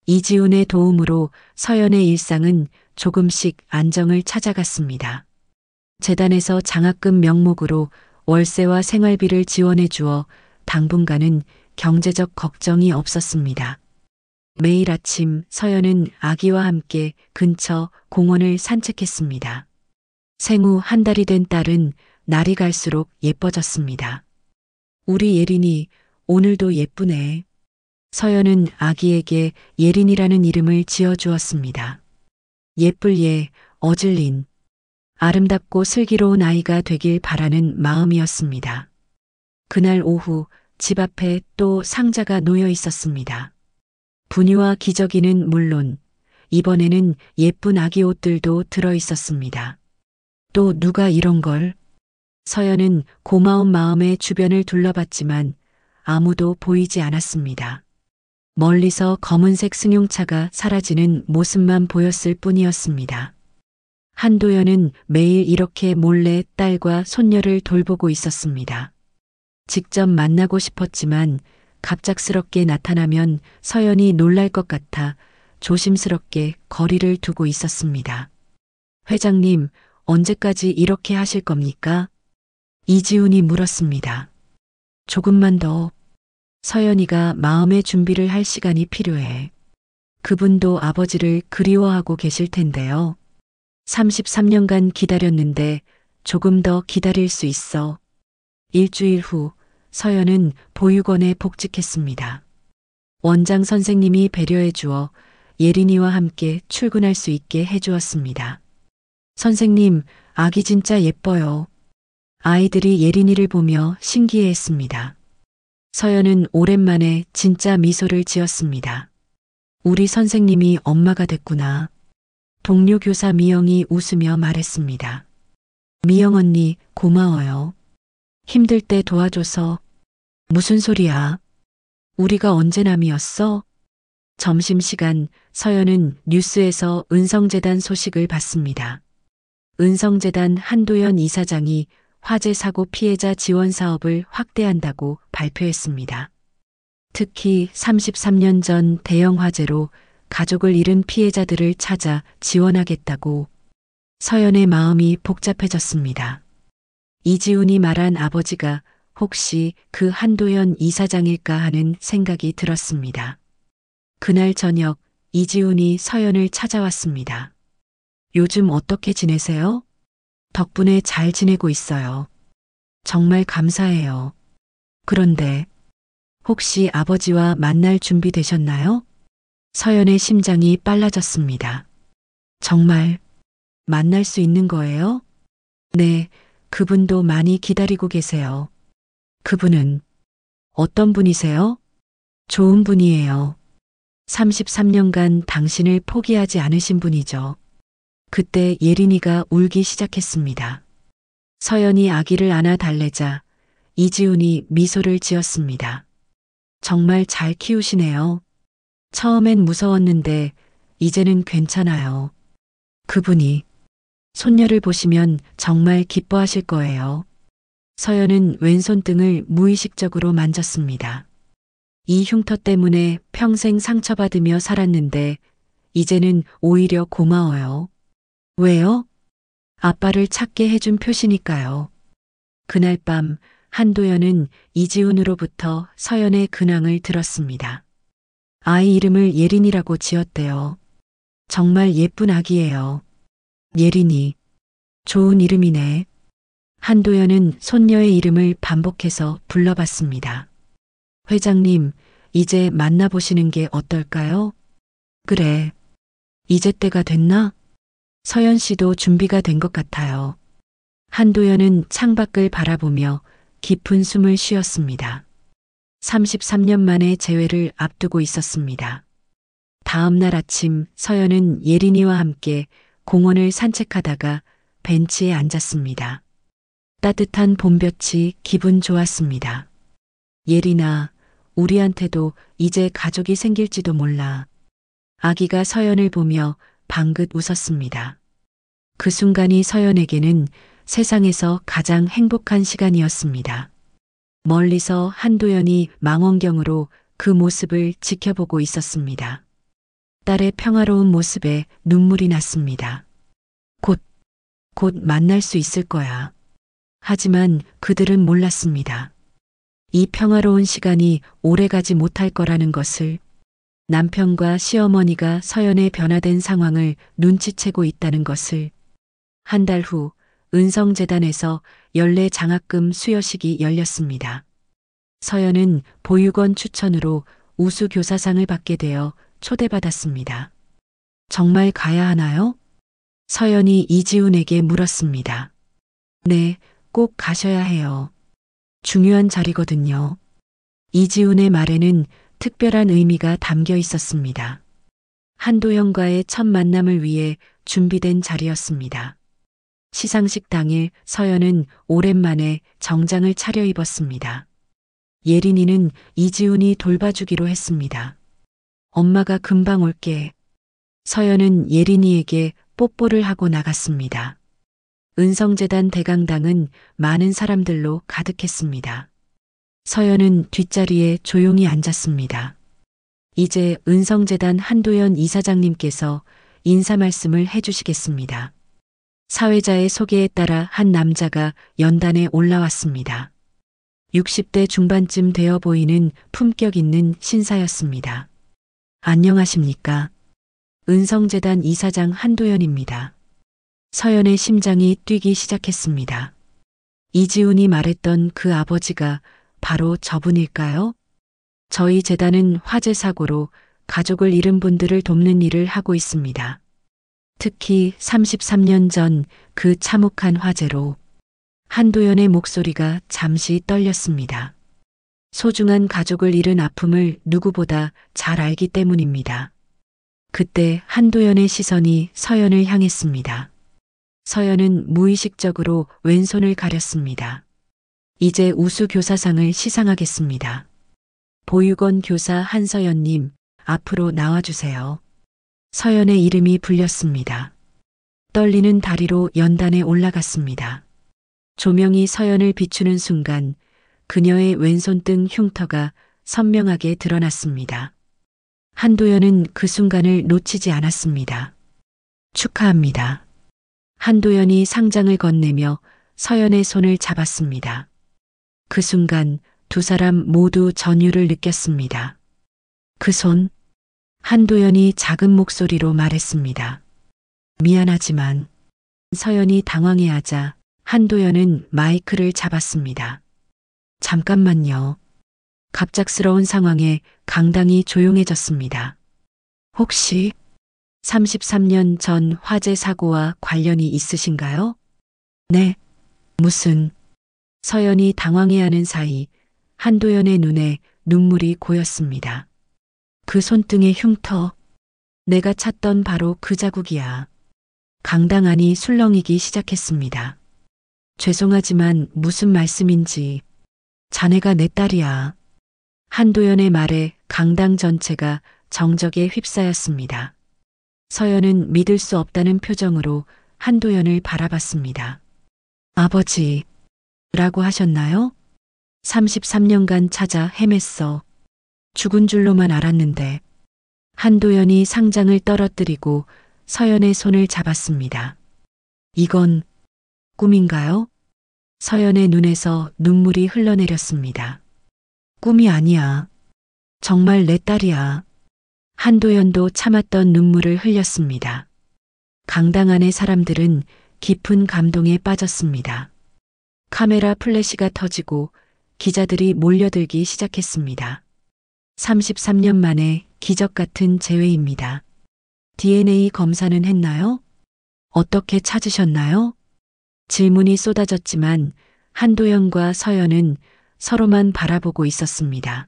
이지훈의 도움으로 서연의 일상은 조금씩 안정을 찾아갔습니다. 재단에서 장학금 명목으로 월세와 생활비를 지원해 주어 당분간은 경제적 걱정이 없었습니다. 매일 아침 서연은 아기와 함께 근처 공원을 산책했습니다. 생후 한 달이 된 딸은 날이 갈수록 예뻐졌습니다. 우리 예린이 오늘도 예쁘네. 서연은 아기에게 예린이라는 이름을 지어주었습니다. 예쁠 예, 어질린. 아름답고 슬기로운 아이가 되길 바라는 마음이었습니다. 그날 오후 집 앞에 또 상자가 놓여 있었습니다. 분유와 기저귀는 물론 이번에는 예쁜 아기 옷들도 들어 있었습니다. 또 누가 이런 걸? 서연은 고마운 마음에 주변을 둘러봤지만 아무도 보이지 않았습니다. 멀리서 검은색 승용차가 사라지는 모습만 보였을 뿐이었습니다. 한도연은 매일 이렇게 몰래 딸과 손녀를 돌보고 있었습니다. 직접 만나고 싶었지만 갑작스럽게 나타나면 서연이 놀랄 것 같아 조심스럽게 거리를 두고 있었습니다. 회장님, 언제까지 이렇게 하실 겁니까? 이지훈이 물었습니다. 조금만 더. 서연이가 마음의 준비를 할 시간이 필요해. 그분도 아버지를 그리워하고 계실 텐데요. 33년간 기다렸는데 조금 더 기다릴 수 있어. 일주일 후 서연은 보육원에 복직했습니다. 원장 선생님이 배려해 주어 예린이와 함께 출근할 수 있게 해주었습니다. 선생님, 아기 진짜 예뻐요. 아이들이 예린이를 보며 신기해했습니다. 서연은 오랜만에 진짜 미소를 지었습니다. 우리 선생님이 엄마가 됐구나. 동료 교사 미영이 웃으며 말했습니다. 미영 언니, 고마워요. 힘들 때 도와줘서. 무슨 소리야? 우리가 언제 남이었어? 점심시간 서연은 뉴스에서 은성재단 소식을 봤습니다. 은성재단 한도연 이사장이 화재 사고 피해자 지원 사업을 확대한다고 발표했습니다. 특히 33년 전 대형 화재로 가족을 잃은 피해자들을 찾아 지원하겠다고. 서연의 마음이 복잡해졌습니다. 이지훈이 말한 아버지가 혹시 그 한도연 이사장일까 하는 생각이 들었습니다. 그날 저녁 이지훈이 서연을 찾아왔습니다. 요즘 어떻게 지내세요? 덕분에 잘 지내고 있어요. 정말 감사해요. 그런데 혹시 아버지와 만날 준비 되셨나요? 서연의 심장이 빨라졌습니다. 정말 만날 수 있는 거예요? 네, 그분도 많이 기다리고 계세요. 그분은 어떤 분이세요? 좋은 분이에요. 33년간 당신을 포기하지 않으신 분이죠. 그때 예린이가 울기 시작했습니다. 서연이 아기를 안아 달래자 이지훈이 미소를 지었습니다. 정말 잘 키우시네요. 처음엔 무서웠는데 이제는 괜찮아요. 그분이 손녀를 보시면 정말 기뻐하실 거예요. 서연은 왼손등을 무의식적으로 만졌습니다. 이 흉터 때문에 평생 상처받으며 살았는데 이제는 오히려 고마워요. 왜요? 아빠를 찾게 해준 표시니까요. 그날 밤 한도연은 이지훈으로부터 서연의 근황을 들었습니다. 아이 이름을 예린이라고 지었대요. 정말 예쁜 아기예요. 예린이. 좋은 이름이네. 한도연은 손녀의 이름을 반복해서 불러봤습니다. 회장님, 이제 만나보시는 게 어떨까요? 그래. 이제 때가 됐나? 서연 씨도 준비가 된 것 같아요. 한도연은 창밖을 바라보며 깊은 숨을 쉬었습니다. 33년 만에 재회를 앞두고 있었습니다. 다음 날 아침 서연은 예린이와 함께 공원을 산책하다가 벤치에 앉았습니다. 따뜻한 봄볕이 기분 좋았습니다. 예린아, 우리한테도 이제 가족이 생길지도 몰라. 아기가 서연을 보며 방긋 웃었습니다. 그 순간이 서연에게는 세상에서 가장 행복한 시간이었습니다. 멀리서 한도연이 망원경으로 그 모습을 지켜보고 있었습니다. 딸의 평화로운 모습에 눈물이 났습니다. 곧 만날 수 있을 거야. 하지만 그들은 몰랐습니다. 이 평화로운 시간이 오래가지 못할 거라는 것을, 남편과 시어머니가 서연의 변화된 상황을 눈치채고 있다는 것을. 한 달 후 은성재단에서 연례 장학금 수여식이 열렸습니다. 서연은 보육원 추천으로 우수 교사상을 받게 되어 초대받았습니다. 정말 가야 하나요? 서연이 이지훈에게 물었습니다. 네, 꼭 가셔야 해요. 중요한 자리거든요. 이지훈의 말에는 특별한 의미가 담겨 있었습니다. 한도연과의 첫 만남을 위해 준비된 자리였습니다. 시상식 당일 서연은 오랜만에 정장을 차려입었습니다. 예린이는 이지훈이 돌봐주기로 했습니다. 엄마가 금방 올게. 서연은 예린이에게 뽀뽀를 하고 나갔습니다. 은성재단 대강당은 많은 사람들로 가득했습니다. 서연은 뒷자리에 조용히 앉았습니다. 이제 은성재단 한도연 이사장님께서 인사 말씀을 해주시겠습니다. 사회자의 소개에 따라 한 남자가 연단에 올라왔습니다. 60대 중반쯤 되어 보이는 품격 있는 신사였습니다. 안녕하십니까? 은성재단 이사장 한도연입니다. 서연의 심장이 뛰기 시작했습니다. 이지훈이 말했던 그 아버지가 바로 저분일까요? 저희 재단은 화재 사고로 가족을 잃은 분들을 돕는 일을 하고 있습니다. 특히 33년 전 그 참혹한 화재로. 한도연의 목소리가 잠시 떨렸습니다. 소중한 가족을 잃은 아픔을 누구보다 잘 알기 때문입니다. 그때 한도연의 시선이 서연을 향했습니다. 서연은 무의식적으로 왼손을 가렸습니다. 이제 우수 교사상을 시상하겠습니다. 보육원 교사 한서연님, 앞으로 나와주세요. 서연의 이름이 불렸습니다. 떨리는 다리로 연단에 올라갔습니다. 조명이 서연을 비추는 순간 그녀의 왼손등 흉터가 선명하게 드러났습니다. 한도연은 그 순간을 놓치지 않았습니다. 축하합니다. 한도연이 상장을 건네며 서연의 손을 잡았습니다. 그 순간 두 사람 모두 전율을 느꼈습니다. 그 손, 한도연이 작은 목소리로 말했습니다. 미안하지만 서연이 당황해하자 한도연은 마이크를 잡았습니다. 잠깐만요. 갑작스러운 상황에 강당이 조용해졌습니다. 혹시 33년 전 화재 사고와 관련이 있으신가요? 네. 무슨? 서연이 당황해하는 사이 한도연의 눈에 눈물이 고였습니다. 그 손등의 흉터. 내가 찾던 바로 그 자국이야. 강당 안이 술렁이기 시작했습니다. 죄송하지만 무슨 말씀인지. 자네가 내 딸이야. 한도연의 말에 강당 전체가 정적에 휩싸였습니다. 서연은 믿을 수 없다는 표정으로 한도연을 바라봤습니다. 아버지, 라고 하셨나요? 33년간 찾아 헤맸어. 죽은 줄로만 알았는데. 한도연이 상장을 떨어뜨리고 서연의 손을 잡았습니다. 이건 꿈인가요? 서연의 눈에서 눈물이 흘러내렸습니다. 꿈이 아니야. 정말 내 딸이야. 한도연도 참았던 눈물을 흘렸습니다. 강당 안의 사람들은 깊은 감동에 빠졌습니다. 카메라 플래시가 터지고 기자들이 몰려들기 시작했습니다. 33년 만에 기적 같은 재회입니다. DNA 검사는 했나요? 어떻게 찾으셨나요? 질문이 쏟아졌지만 한도연과 서연은 서로만 바라보고 있었습니다.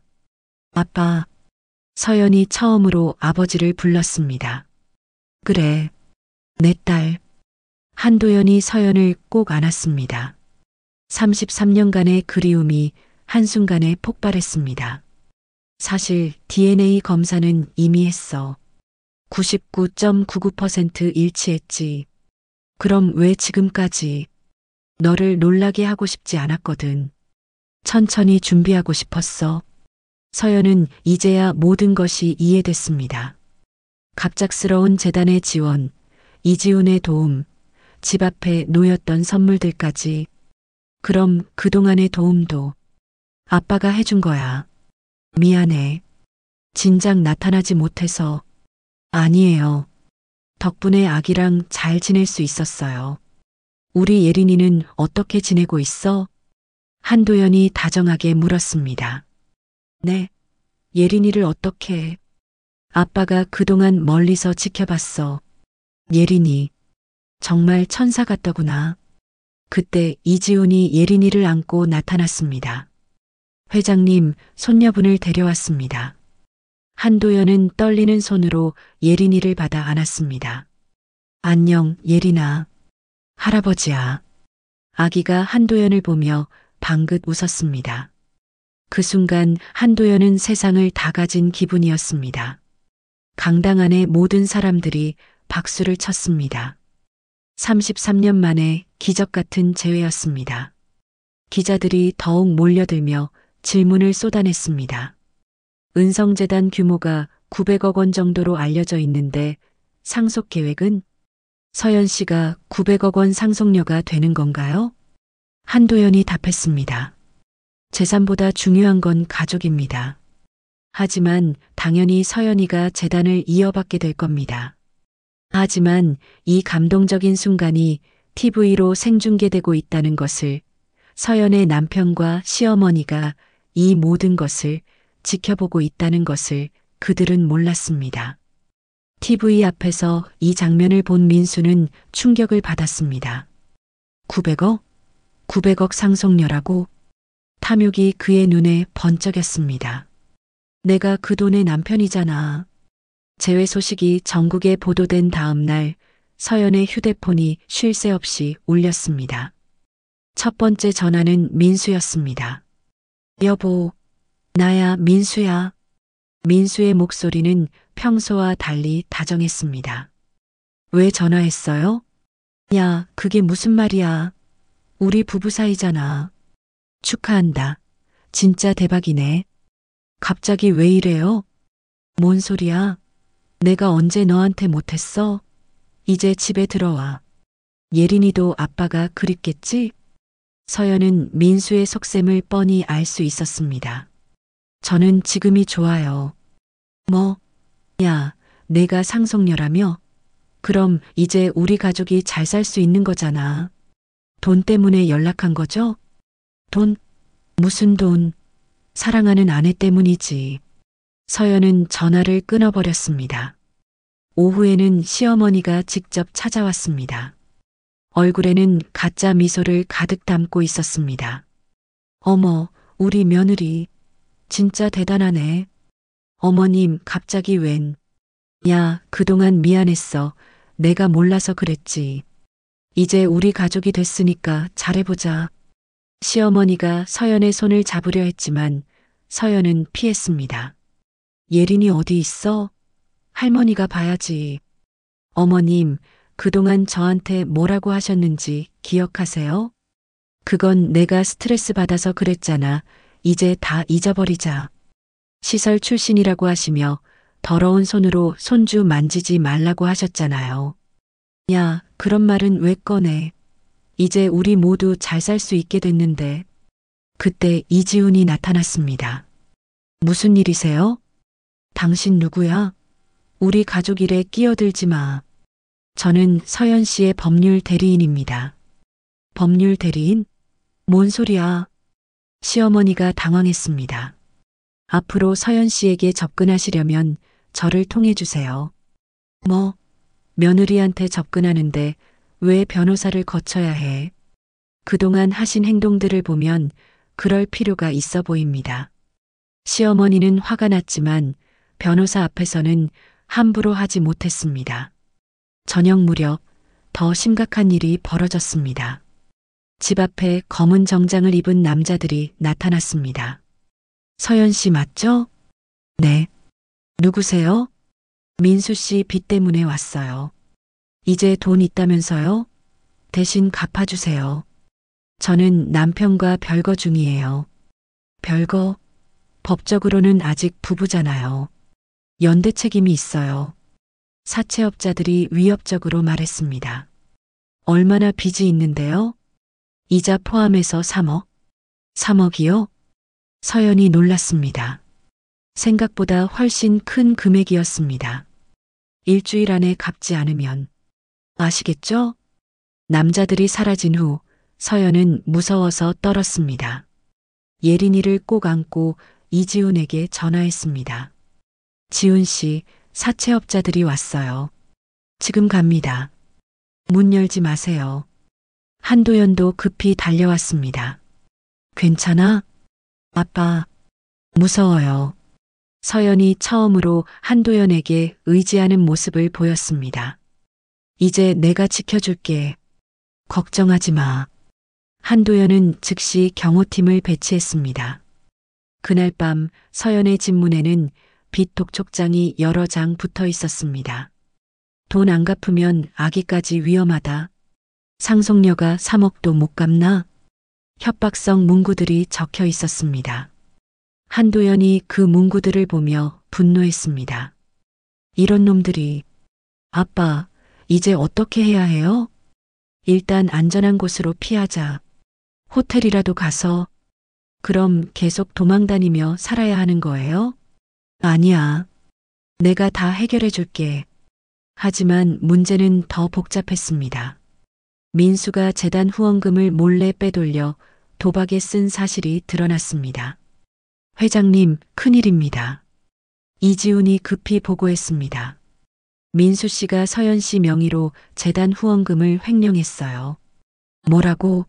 아빠, 서연이 처음으로 아버지를 불렀습니다. 그래, 내 딸. 한도연이 서연을 꼭 안았습니다. 33년간의 그리움이 한순간에 폭발했습니다. 사실 DNA 검사는 이미 했어. 99.99% 일치했지. 그럼 왜 지금까지? 너를 놀라게 하고 싶지 않았거든. 천천히 준비하고 싶었어. 서연은 이제야 모든 것이 이해됐습니다. 갑작스러운 재단의 지원, 이지훈의 도움, 집 앞에 놓였던 선물들까지. 그럼 그동안의 도움도 아빠가 해준 거야. 미안해. 진작 나타나지 못해서. 아니에요. 덕분에 아기랑 잘 지낼 수 있었어요. 우리 예린이는 어떻게 지내고 있어? 한도연이 다정하게 물었습니다. 네, 예린이를 어떻게? 아빠가 그동안 멀리서 지켜봤어. 예린이, 정말 천사 같더구나. 그때 이지훈이 예린이를 안고 나타났습니다. 회장님, 손녀분을 데려왔습니다. 한도연은 떨리는 손으로 예린이를 받아 안았습니다. 안녕, 예린아. 할아버지야. 아기가 한도연을 보며 방긋 웃었습니다. 그 순간 한도연은 세상을 다 가진 기분이었습니다. 강당 안의 모든 사람들이 박수를 쳤습니다. 33년 만에 기적 같은 재회였습니다. 기자들이 더욱 몰려들며 질문을 쏟아냈습니다. 은성재단 규모가 900억 원 정도로 알려져 있는데 상속 계획은? 서연 씨가 900억 원 상속녀가 되는 건가요? 한도연이 답했습니다. 재산보다 중요한 건 가족입니다. 하지만 당연히 서연이가 재단을 이어받게 될 겁니다. 하지만 이 감동적인 순간이 TV로 생중계되고 있다는 것을, 서연의 남편과 시어머니가 이 모든 것을 지켜보고 있다는 것을 그들은 몰랐습니다. TV 앞에서 이 장면을 본 민수는 충격을 받았습니다. 900억? 900억 상속녀라고? 탐욕이 그의 눈에 번쩍였습니다. 내가 그 돈의 남편이잖아. 재회 소식이 전국에 보도된 다음 날 서연의 휴대폰이 쉴 새 없이 울렸습니다. 첫 번째 전화는 민수였습니다. 여보, 나야, 민수야. 민수의 목소리는 평소와 달리 다정했습니다. 왜 전화했어요? 야, 그게 무슨 말이야. 우리 부부 사이잖아. 축하한다. 진짜 대박이네. 갑자기 왜 이래요? 뭔 소리야? 내가 언제 너한테 못했어? 이제 집에 들어와. 예린이도 아빠가 그립겠지? 서연은 민수의 속셈을 뻔히 알 수 있었습니다. 저는 지금이 좋아요. 뭐? 야, 내가 상속녀라며? 그럼 이제 우리 가족이 잘 살 수 있는 거잖아. 돈 때문에 연락한 거죠? 돈? 무슨 돈? 사랑하는 아내 때문이지. 서연은 전화를 끊어버렸습니다. 오후에는 시어머니가 직접 찾아왔습니다. 얼굴에는 가짜 미소를 가득 담고 있었습니다. 어머, 우리 며느리. 진짜 대단하네. 어머님, 갑자기 웬. 야, 그동안 미안했어. 내가 몰라서 그랬지. 이제 우리 가족이 됐으니까 잘해보자. 시어머니가 서연의 손을 잡으려 했지만 서연은 피했습니다. 예린이 어디 있어? 할머니가 봐야지. 어머님, 그동안 저한테 뭐라고 하셨는지 기억하세요? 그건 내가 스트레스 받아서 그랬잖아. 이제 다 잊어버리자. 시설 출신이라고 하시며 더러운 손으로 손주 만지지 말라고 하셨잖아요. 야, 그런 말은 왜 꺼내? 이제 우리 모두 잘 살 수 있게 됐는데. 그때 이지훈이 나타났습니다. 무슨 일이세요? 당신 누구야? 우리 가족 일에 끼어들지 마. 저는 서연 씨의 법률 대리인입니다. 법률 대리인? 뭔 소리야? 시어머니가 당황했습니다. 앞으로 서연 씨에게 접근하시려면 저를 통해 주세요. 뭐, 며느리한테 접근하는데 왜 변호사를 거쳐야 해? 그동안 하신 행동들을 보면 그럴 필요가 있어 보입니다. 시어머니는 화가 났지만 변호사 앞에서는 함부로 하지 못했습니다. 저녁 무렵 더 심각한 일이 벌어졌습니다. 집 앞에 검은 정장을 입은 남자들이 나타났습니다. 서연 씨 맞죠? 네. 누구세요? 민수 씨 빚 때문에 왔어요. 이제 돈 있다면서요? 대신 갚아주세요. 저는 남편과 별거 중이에요. 별거? 법적으로는 아직 부부잖아요. 연대 책임이 있어요. 사채업자들이 위협적으로 말했습니다. 얼마나 빚이 있는데요? 이자 포함해서 3억? 3억이요? 서연이 놀랐습니다. 생각보다 훨씬 큰 금액이었습니다. 일주일 안에 갚지 않으면. 아시겠죠? 남자들이 사라진 후 서연은 무서워서 떨었습니다. 예린이를 꼭 안고 이지훈에게 전화했습니다. 지훈 씨, 사채업자들이 왔어요. 지금 갑니다. 문 열지 마세요. 한도연도 급히 달려왔습니다. 괜찮아? 아빠, 무서워요. 서연이 처음으로 한도연에게 의지하는 모습을 보였습니다. 이제 내가 지켜줄게. 걱정하지 마. 한도연은 즉시 경호팀을 배치했습니다. 그날 밤 서연의 집 문에는 빚 독촉장이 여러 장 붙어 있었습니다. 돈 안 갚으면 아기까지 위험하다. 상속녀가 3억도 못 갚나? 협박성 문구들이 적혀 있었습니다. 한도연이 그 문구들을 보며 분노했습니다. 이런 놈들이. 아빠, 이제 어떻게 해야 해요? 일단 안전한 곳으로 피하자. 호텔이라도 가서. 그럼 계속 도망다니며 살아야 하는 거예요? 아니야. 내가 다 해결해 줄게. 하지만 문제는 더 복잡했습니다. 민수가 재단 후원금을 몰래 빼돌려 도박에 쓴 사실이 드러났습니다. 회장님, 큰일입니다. 이지훈이 급히 보고했습니다. 민수 씨가 서연 씨 명의로 재단 후원금을 횡령했어요. 뭐라고?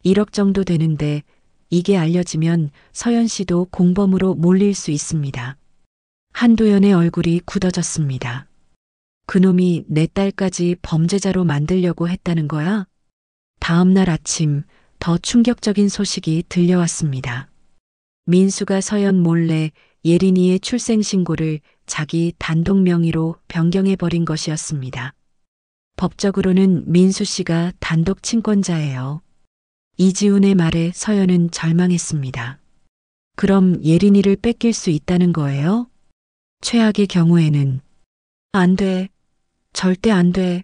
1억 정도 되는데 이게 알려지면 서연 씨도 공범으로 몰릴 수 있습니다. 한도연의 얼굴이 굳어졌습니다. 그놈이 내 딸까지 범죄자로 만들려고 했다는 거야? 다음 날 아침 더 충격적인 소식이 들려왔습니다. 민수가 서연 몰래 예린이의 출생신고를 자기 단독 명의로 변경해버린 것이었습니다. 법적으로는 민수 씨가 단독 친권자예요. 이지훈의 말에 서연은 절망했습니다. 그럼 예린이를 뺏길 수 있다는 거예요? 최악의 경우에는. 안 돼. 절대 안 돼.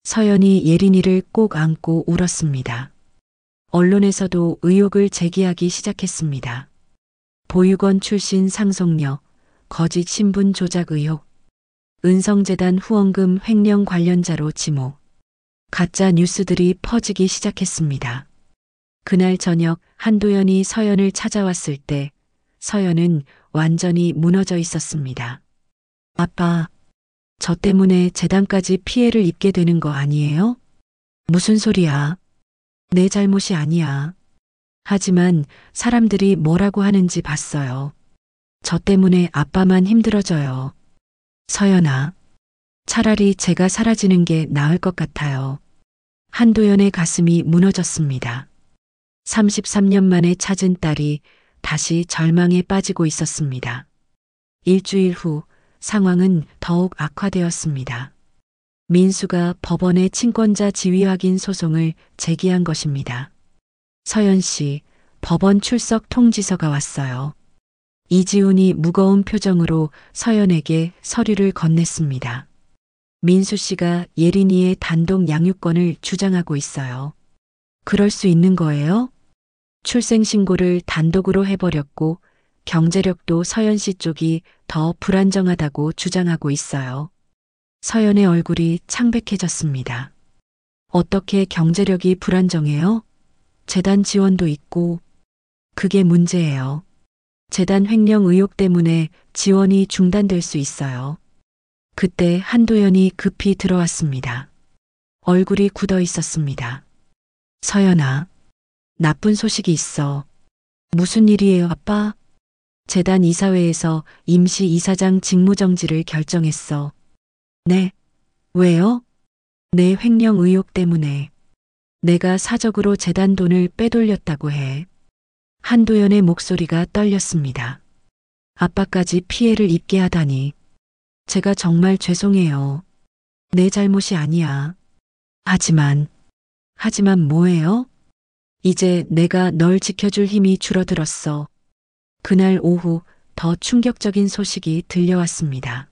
서연이 예린이를 꼭 안고 울었습니다. 언론에서도 의혹을 제기하기 시작했습니다. 보육원 출신 상속녀, 거짓 신분 조작 의혹. 은성재단 후원금 횡령 관련자로 지목. 가짜 뉴스들이 퍼지기 시작했습니다. 그날 저녁 한도연이 서연을 찾아왔을 때 서연은 완전히 무너져 있었습니다. 아빠, 저 때문에 재단까지 피해를 입게 되는 거 아니에요? 무슨 소리야? 내 잘못이 아니야. 하지만 사람들이 뭐라고 하는지 봤어요. 저 때문에 아빠만 힘들어져요. 서연아, 차라리 제가 사라지는 게 나을 것 같아요. 한도연의 가슴이 무너졌습니다. 33년 만에 찾은 딸이 다시 절망에 빠지고 있었습니다. 일주일 후 상황은 더욱 악화되었습니다. 민수가 법원에 친권자 지위 확인 소송을 제기한 것입니다. 서연 씨, 법원 출석 통지서가 왔어요. 이지훈이 무거운 표정으로 서연에게 서류를 건넸습니다. 민수 씨가 예린이의 단독 양육권을 주장하고 있어요. 그럴 수 있는 거예요? 출생신고를 단독으로 해버렸고 경제력도 서연 씨 쪽이 더 불안정하다고 주장하고 있어요. 서연의 얼굴이 창백해졌습니다. 어떻게 경제력이 불안정해요? 재단 지원도 있고 그게 문제예요. 재단 횡령 의혹 때문에 지원이 중단될 수 있어요. 그때 한도연이 급히 들어왔습니다. 얼굴이 굳어 있었습니다. 서연아, 나쁜 소식이 있어. 무슨 일이에요, 아빠? 재단 이사회에서 임시 이사장 직무정지를 결정했어. 네, 왜요? 내 횡령 의혹 때문에. 내가 사적으로 재단 돈을 빼돌렸다고 해. 한도연의 목소리가 떨렸습니다. 아빠까지 피해를 입게 하다니. 제가 정말 죄송해요. 내 잘못이 아니야. 하지만 뭐예요? 이제 내가 널 지켜줄 힘이 줄어들었어. 그날 오후 더 충격적인 소식이 들려왔습니다.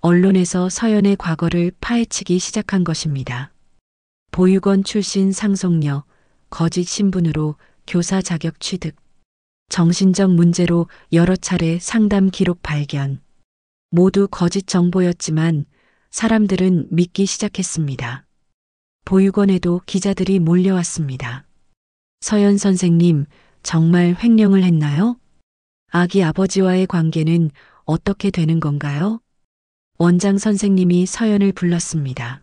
언론에서 서연의 과거를 파헤치기 시작한 것입니다. 보육원 출신 상속녀, 거짓 신분으로 교사 자격 취득, 정신적 문제로 여러 차례 상담 기록 발견. 모두 거짓 정보였지만 사람들은 믿기 시작했습니다. 보육원에도 기자들이 몰려왔습니다. 서연 선생님, 정말 횡령을 했나요? 아기 아버지와의 관계는 어떻게 되는 건가요? 원장 선생님이 서연을 불렀습니다.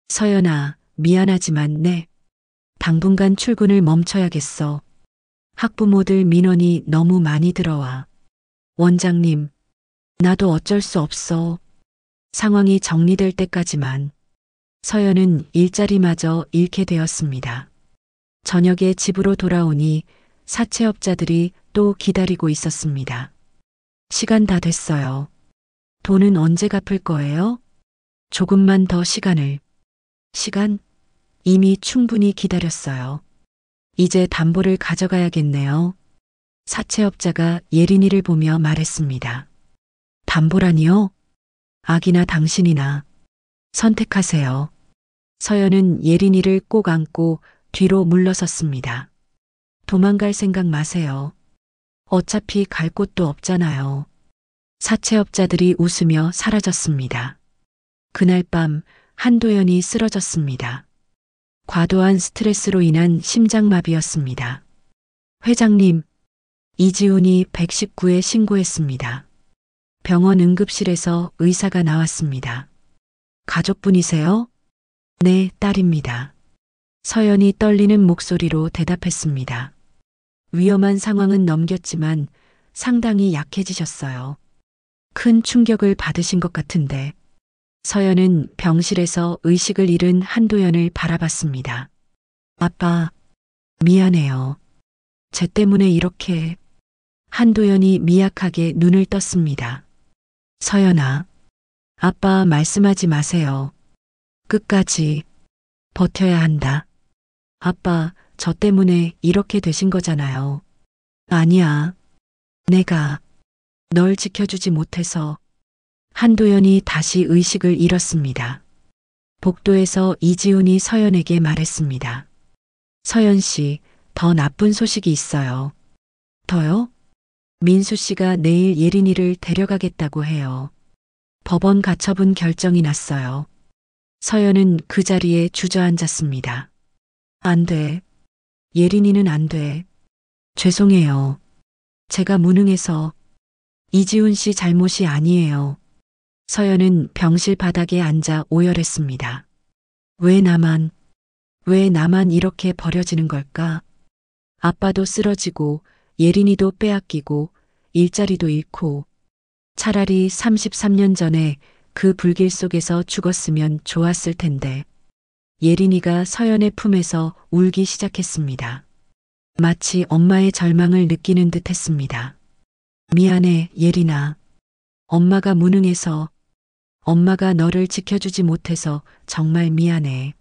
서연아, 미안하지만 당분간 출근을 멈춰야겠어. 학부모들 민원이 너무 많이 들어와. 원장님, 나도 어쩔 수 없어. 상황이 정리될 때까지만. 서연은 일자리마저 잃게 되었습니다. 저녁에 집으로 돌아오니 사채업자들이 또 기다리고 있었습니다. 시간 다 됐어요. 돈은 언제 갚을 거예요? 조금만 더 시간을. 시간? 이미 충분히 기다렸어요. 이제 담보를 가져가야겠네요. 사채업자가 예린이를 보며 말했습니다. 담보라니요? 아기나 당신이나. 선택하세요. 서연은 예린이를 꼭 안고 뒤로 물러섰습니다. 도망갈 생각 마세요. 어차피 갈 곳도 없잖아요. 사채업자들이 웃으며 사라졌습니다. 그날 밤 한도연이 쓰러졌습니다. 과도한 스트레스로 인한 심장마비였습니다. 회장님, 이지훈이 119에 신고했습니다. 병원 응급실에서 의사가 나왔습니다. 가족분이세요? 네, 딸입니다. 서연이 떨리는 목소리로 대답했습니다. 위험한 상황은 넘겼지만 상당히 약해지셨어요. 큰 충격을 받으신 것 같은데. 서연은 병실에서 의식을 잃은 한도연을 바라봤습니다. 아빠, 미안해요. 쟤 때문에 이렇게. 한도연이 미약하게 눈을 떴습니다. 서연아, 아빠 말씀하지 마세요. 끝까지 버텨야 한다. 아빠, 저 때문에 이렇게 되신 거잖아요. 아니야. 내가 널 지켜주지 못해서. 한도연이 다시 의식을 잃었습니다. 복도에서 이지훈이 서연에게 말했습니다. 서연 씨, 더 나쁜 소식이 있어요. 더요? 민수 씨가 내일 예린이를 데려가겠다고 해요. 법원 가처분 결정이 났어요. 서연은 그 자리에 주저앉았습니다. 안 돼. 예린이는 안 돼. 죄송해요. 제가 무능해서. 이지훈 씨 잘못이 아니에요. 서연은 병실 바닥에 앉아 오열했습니다. 왜 나만 이렇게 버려지는 걸까? 아빠도 쓰러지고 예린이도 빼앗기고 일자리도 잃고 차라리 33년 전에 그 불길 속에서 죽었으면 좋았을 텐데. 예린이가 서연의 품에서 울기 시작했습니다. 마치 엄마의 절망을 느끼는 듯 했습니다. 미안해, 예린아. 엄마가 무능해서, 엄마가 너를 지켜주지 못해서 정말 미안해.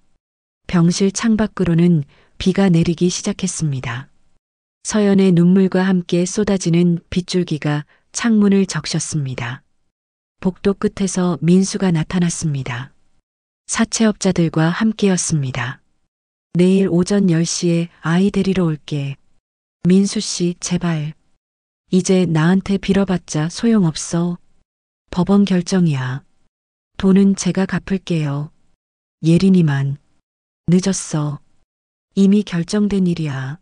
병실 창밖으로는 비가 내리기 시작했습니다. 서연의 눈물과 함께 쏟아지는 빗줄기가 창문을 적셨습니다. 복도 끝에서 민수가 나타났습니다. 사채업자들과 함께였습니다. 내일 오전 10시에 아이 데리러 올게. 민수 씨, 제발. 이제 나한테 빌어봤자 소용없어. 법원 결정이야. 돈은 제가 갚을게요. 예린이만. 늦었어. 이미 결정된 일이야.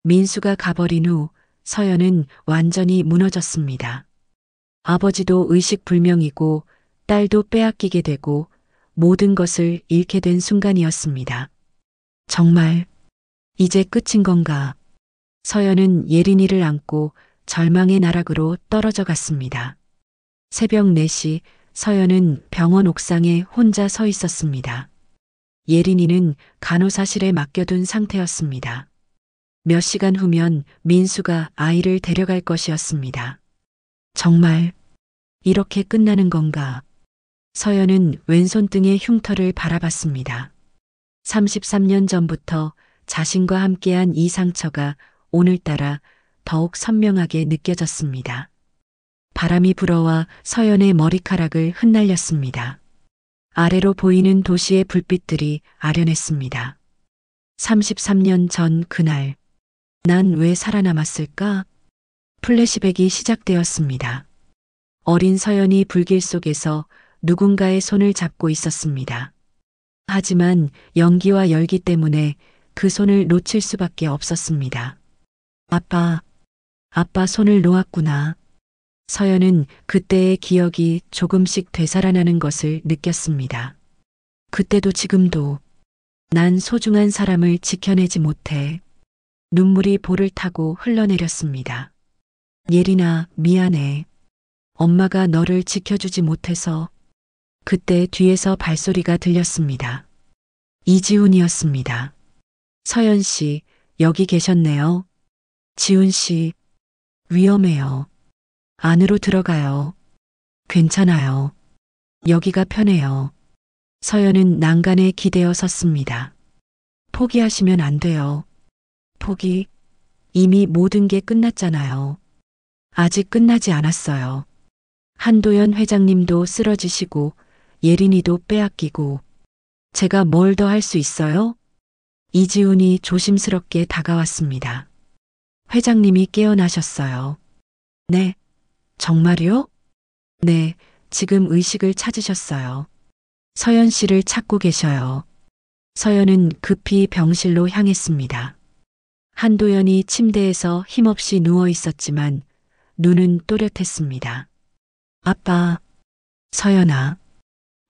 민수가 가버린 후 서연은 완전히 무너졌습니다. 아버지도 의식불명이고 딸도 빼앗기게 되고 모든 것을 잃게 된 순간이었습니다. 정말 이제 끝인 건가? 서연은 예린이를 안고 절망의 나락으로 떨어져 갔습니다. 새벽 4시 서연은 병원 옥상에 혼자 서 있었습니다. 예린이는 간호사실에 맡겨둔 상태였습니다. 몇 시간 후면 민수가 아이를 데려갈 것이었습니다. 정말 이렇게 끝나는 건가? 서연은 왼손등의 흉터를 바라봤습니다. 33년 전부터 자신과 함께한 이 상처가 오늘따라 더욱 선명하게 느껴졌습니다. 바람이 불어와 서연의 머리카락을 흩날렸습니다. 아래로 보이는 도시의 불빛들이 아련했습니다. 33년 전 그날, 난 왜 살아남았을까? 플래시백이 시작되었습니다. 어린 서연이 불길 속에서 누군가의 손을 잡고 있었습니다. 하지만 연기와 열기 때문에 그 손을 놓칠 수밖에 없었습니다. 아빠 손을 놓았구나. 서연은 그때의 기억이 조금씩 되살아나는 것을 느꼈습니다. 그때도 지금도 난 소중한 사람을 지켜내지 못해. 눈물이 볼을 타고 흘러내렸습니다. 예린아, 미안해. 엄마가 너를 지켜주지 못해서. 그때 뒤에서 발소리가 들렸습니다. 이지훈이었습니다. 서연 씨, 여기 계셨네요. 지훈 씨, 위험해요. 안으로 들어가요. 괜찮아요. 여기가 편해요. 서연은 난간에 기대어 섰습니다. 포기하시면 안 돼요. 포기? 이미 모든 게 끝났잖아요. 아직 끝나지 않았어요. 한도연 회장님도 쓰러지시고 예린이도 빼앗기고 제가 뭘 더 할 수 있어요? 이지훈이 조심스럽게 다가왔습니다. 회장님이 깨어나셨어요. 네, 정말요? 네, 지금 의식을 찾으셨어요. 서연 씨를 찾고 계셔요. 서연은 급히 병실로 향했습니다. 한도연이 침대에서 힘없이 누워 있었지만 눈은 또렷했습니다. 아빠, 서연아,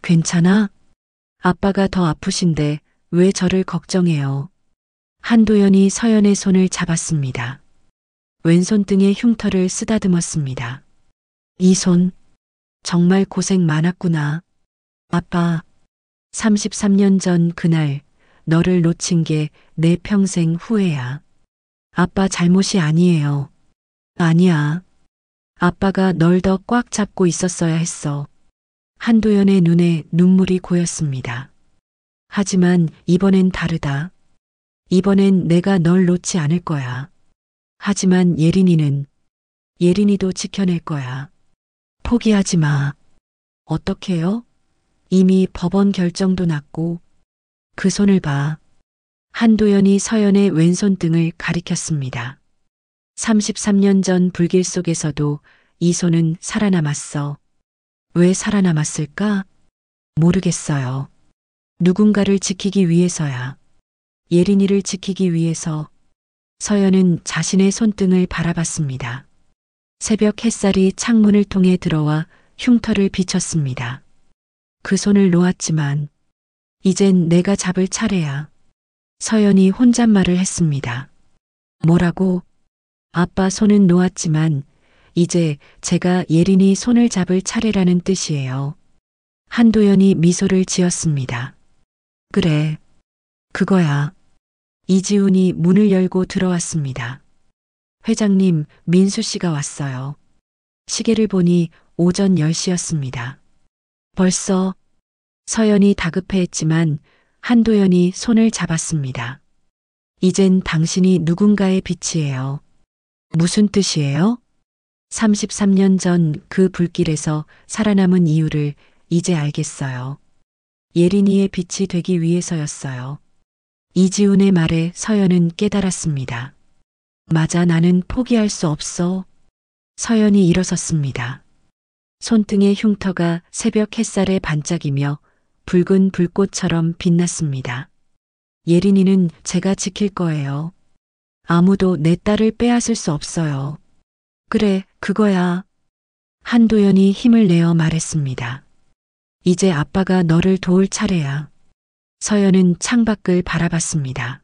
괜찮아? 아빠가 더 아프신데 왜 저를 걱정해요? 한도연이 서연의 손을 잡았습니다. 왼손등의 흉터를 쓰다듬었습니다. 이 손, 정말 고생 많았구나. 아빠, 33년 전 그날 너를 놓친 게 내 평생 후회야. 아빠 잘못이 아니에요. 아니야. 아빠가 널 더 꽉 잡고 있었어야 했어. 한도연의 눈에 눈물이 고였습니다. 하지만 이번엔 다르다. 이번엔 내가 널 놓지 않을 거야. 하지만 예린이도 지켜낼 거야. 포기하지 마. 어떡해요? 이미 법원 결정도 났고. 그 손을 봐. 한도연이 서연의 왼손등을 가리켰습니다. 33년 전 불길 속에서도 이 손은 살아남았어. 왜 살아남았을까? 모르겠어요. 누군가를 지키기 위해서야. 예린이를 지키기 위해서. 서연은 자신의 손등을 바라봤습니다. 새벽 햇살이 창문을 통해 들어와 흉터를 비쳤습니다. 그 손을 놓았지만 이젠 내가 잡을 차례야. 서연이 혼잣말을 했습니다. 뭐라고? 아빠 손은 놓았지만 이제 제가 예린이 손을 잡을 차례라는 뜻이에요. 한도연이 미소를 지었습니다. 그래, 그거야. 이지훈이 문을 열고 들어왔습니다. 회장님, 민수 씨가 왔어요. 시계를 보니 오전 10시였습니다. 벌써? 서연이 다급해했지만 한도연이 손을 잡았습니다. 이젠 당신이 누군가의 빛이에요. 무슨 뜻이에요? 33년 전 그 불길에서 살아남은 이유를 이제 알겠어요. 예린이의 빛이 되기 위해서였어요. 이지훈의 말에 서연은 깨달았습니다. 맞아, 나는 포기할 수 없어. 서연이 일어섰습니다. 손등의 흉터가 새벽 햇살에 반짝이며 붉은 불꽃처럼 빛났습니다. 예린이는 제가 지킬 거예요. 아무도 내 딸을 빼앗을 수 없어요. 그래, 그거야. 한도연이 힘을 내어 말했습니다. 이제 아빠가 너를 도울 차례야. 서연은 창밖을 바라봤습니다.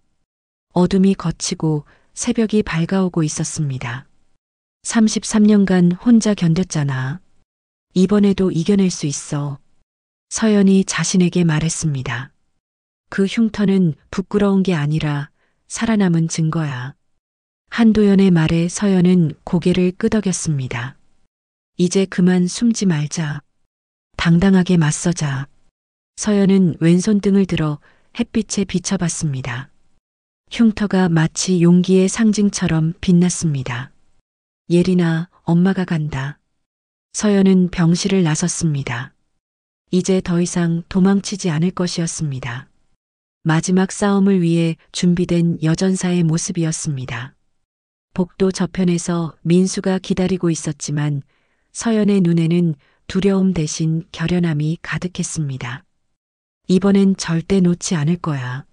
어둠이 걷히고 새벽이 밝아오고 있었습니다. 33년간 혼자 견뎠잖아. 이번에도 이겨낼 수 있어. 서연이 자신에게 말했습니다. 그 흉터는 부끄러운 게 아니라 살아남은 증거야. 한도연의 말에 서연은 고개를 끄덕였습니다. 이제 그만 숨지 말자. 당당하게 맞서자. 서연은 왼손 등을 들어 햇빛에 비춰봤습니다. 흉터가 마치 용기의 상징처럼 빛났습니다. 예린아, 엄마가 간다. 서연은 병실을 나섰습니다. 이제 더 이상 도망치지 않을 것이었습니다. 마지막 싸움을 위해 준비된 여전사의 모습이었습니다. 복도 저편에서 민수가 기다리고 있었지만 서연의 눈에는 두려움 대신 결연함이 가득했습니다. 이번엔 절대 놓지 않을 거야.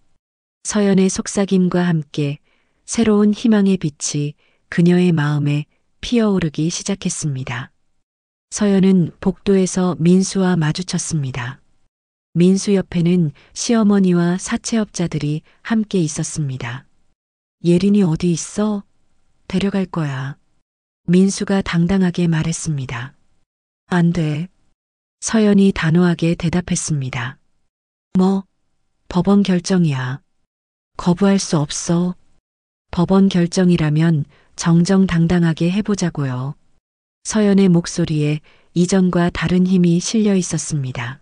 서연의 속삭임과 함께 새로운 희망의 빛이 그녀의 마음에 피어오르기 시작했습니다. 서연은 복도에서 민수와 마주쳤습니다. 민수 옆에는 시어머니와 사채업자들이 함께 있었습니다. 예린이 어디 있어? 데려갈 거야. 민수가 당당하게 말했습니다. 안 돼. 서연이 단호하게 대답했습니다. 뭐? 법원 결정이야. 거부할 수 없어. 법원 결정이라면 정정당당하게 해보자고요. 서연의 목소리에 이전과 다른 힘이 실려 있었습니다.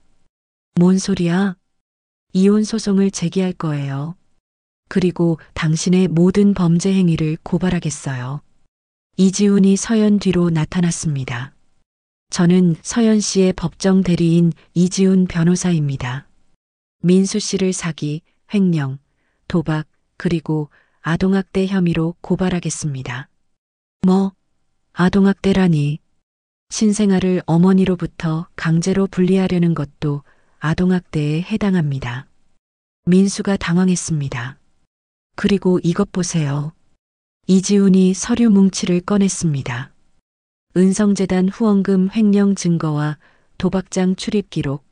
뭔 소리야? 이혼 소송을 제기할 거예요. 그리고 당신의 모든 범죄 행위를 고발하겠어요. 이지훈이 서연 뒤로 나타났습니다. 저는 서연 씨의 법정 대리인 이지훈 변호사입니다. 민수 씨를 사기, 횡령, 도박, 그리고 아동학대 혐의로 고발하겠습니다. 뭐? 아동학대라니. 신생아를 어머니로부터 강제로 분리하려는 것도 아동학대에 해당합니다. 민수가 당황했습니다. 그리고 이것 보세요. 이지훈이 서류 뭉치를 꺼냈습니다. 은성재단 후원금 횡령 증거와 도박장 출입 기록,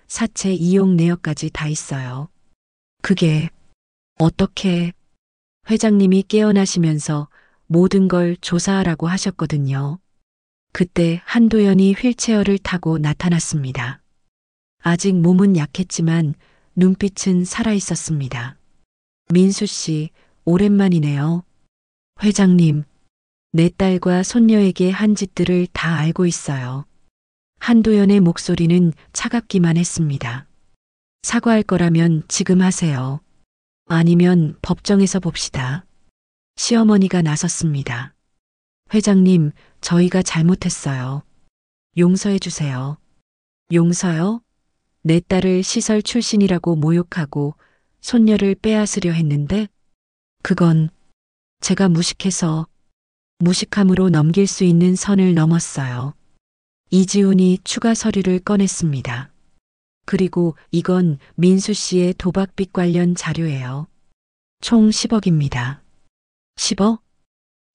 사채 이용 내역까지 다 있어요. 그게 어떻게? 회장님이 깨어나시면서 모든 걸 조사하라고 하셨거든요. 그때 한도연이 휠체어를 타고 나타났습니다. 아직 몸은 약했지만 눈빛은 살아있었습니다. 민수 씨, 오랜만이네요. 회장님, 내 딸과 손녀에게 한 짓들을 다 알고 있어요. 한도연의 목소리는 차갑기만 했습니다. 사과할 거라면 지금 하세요. 아니면 법정에서 봅시다. 시어머니가 나섰습니다. 회장님, 저희가 잘못했어요. 용서해 주세요. 용서요? 내 딸을 시설 출신이라고 모욕하고 손녀를 빼앗으려 했는데 그건 제가 무식해서 무식함으로 넘길 수 있는 선을 넘었어요. 이지훈이 추가 서류를 꺼냈습니다. 그리고 이건 민수 씨의 도박빚 관련 자료예요. 총 10억입니다. 10억?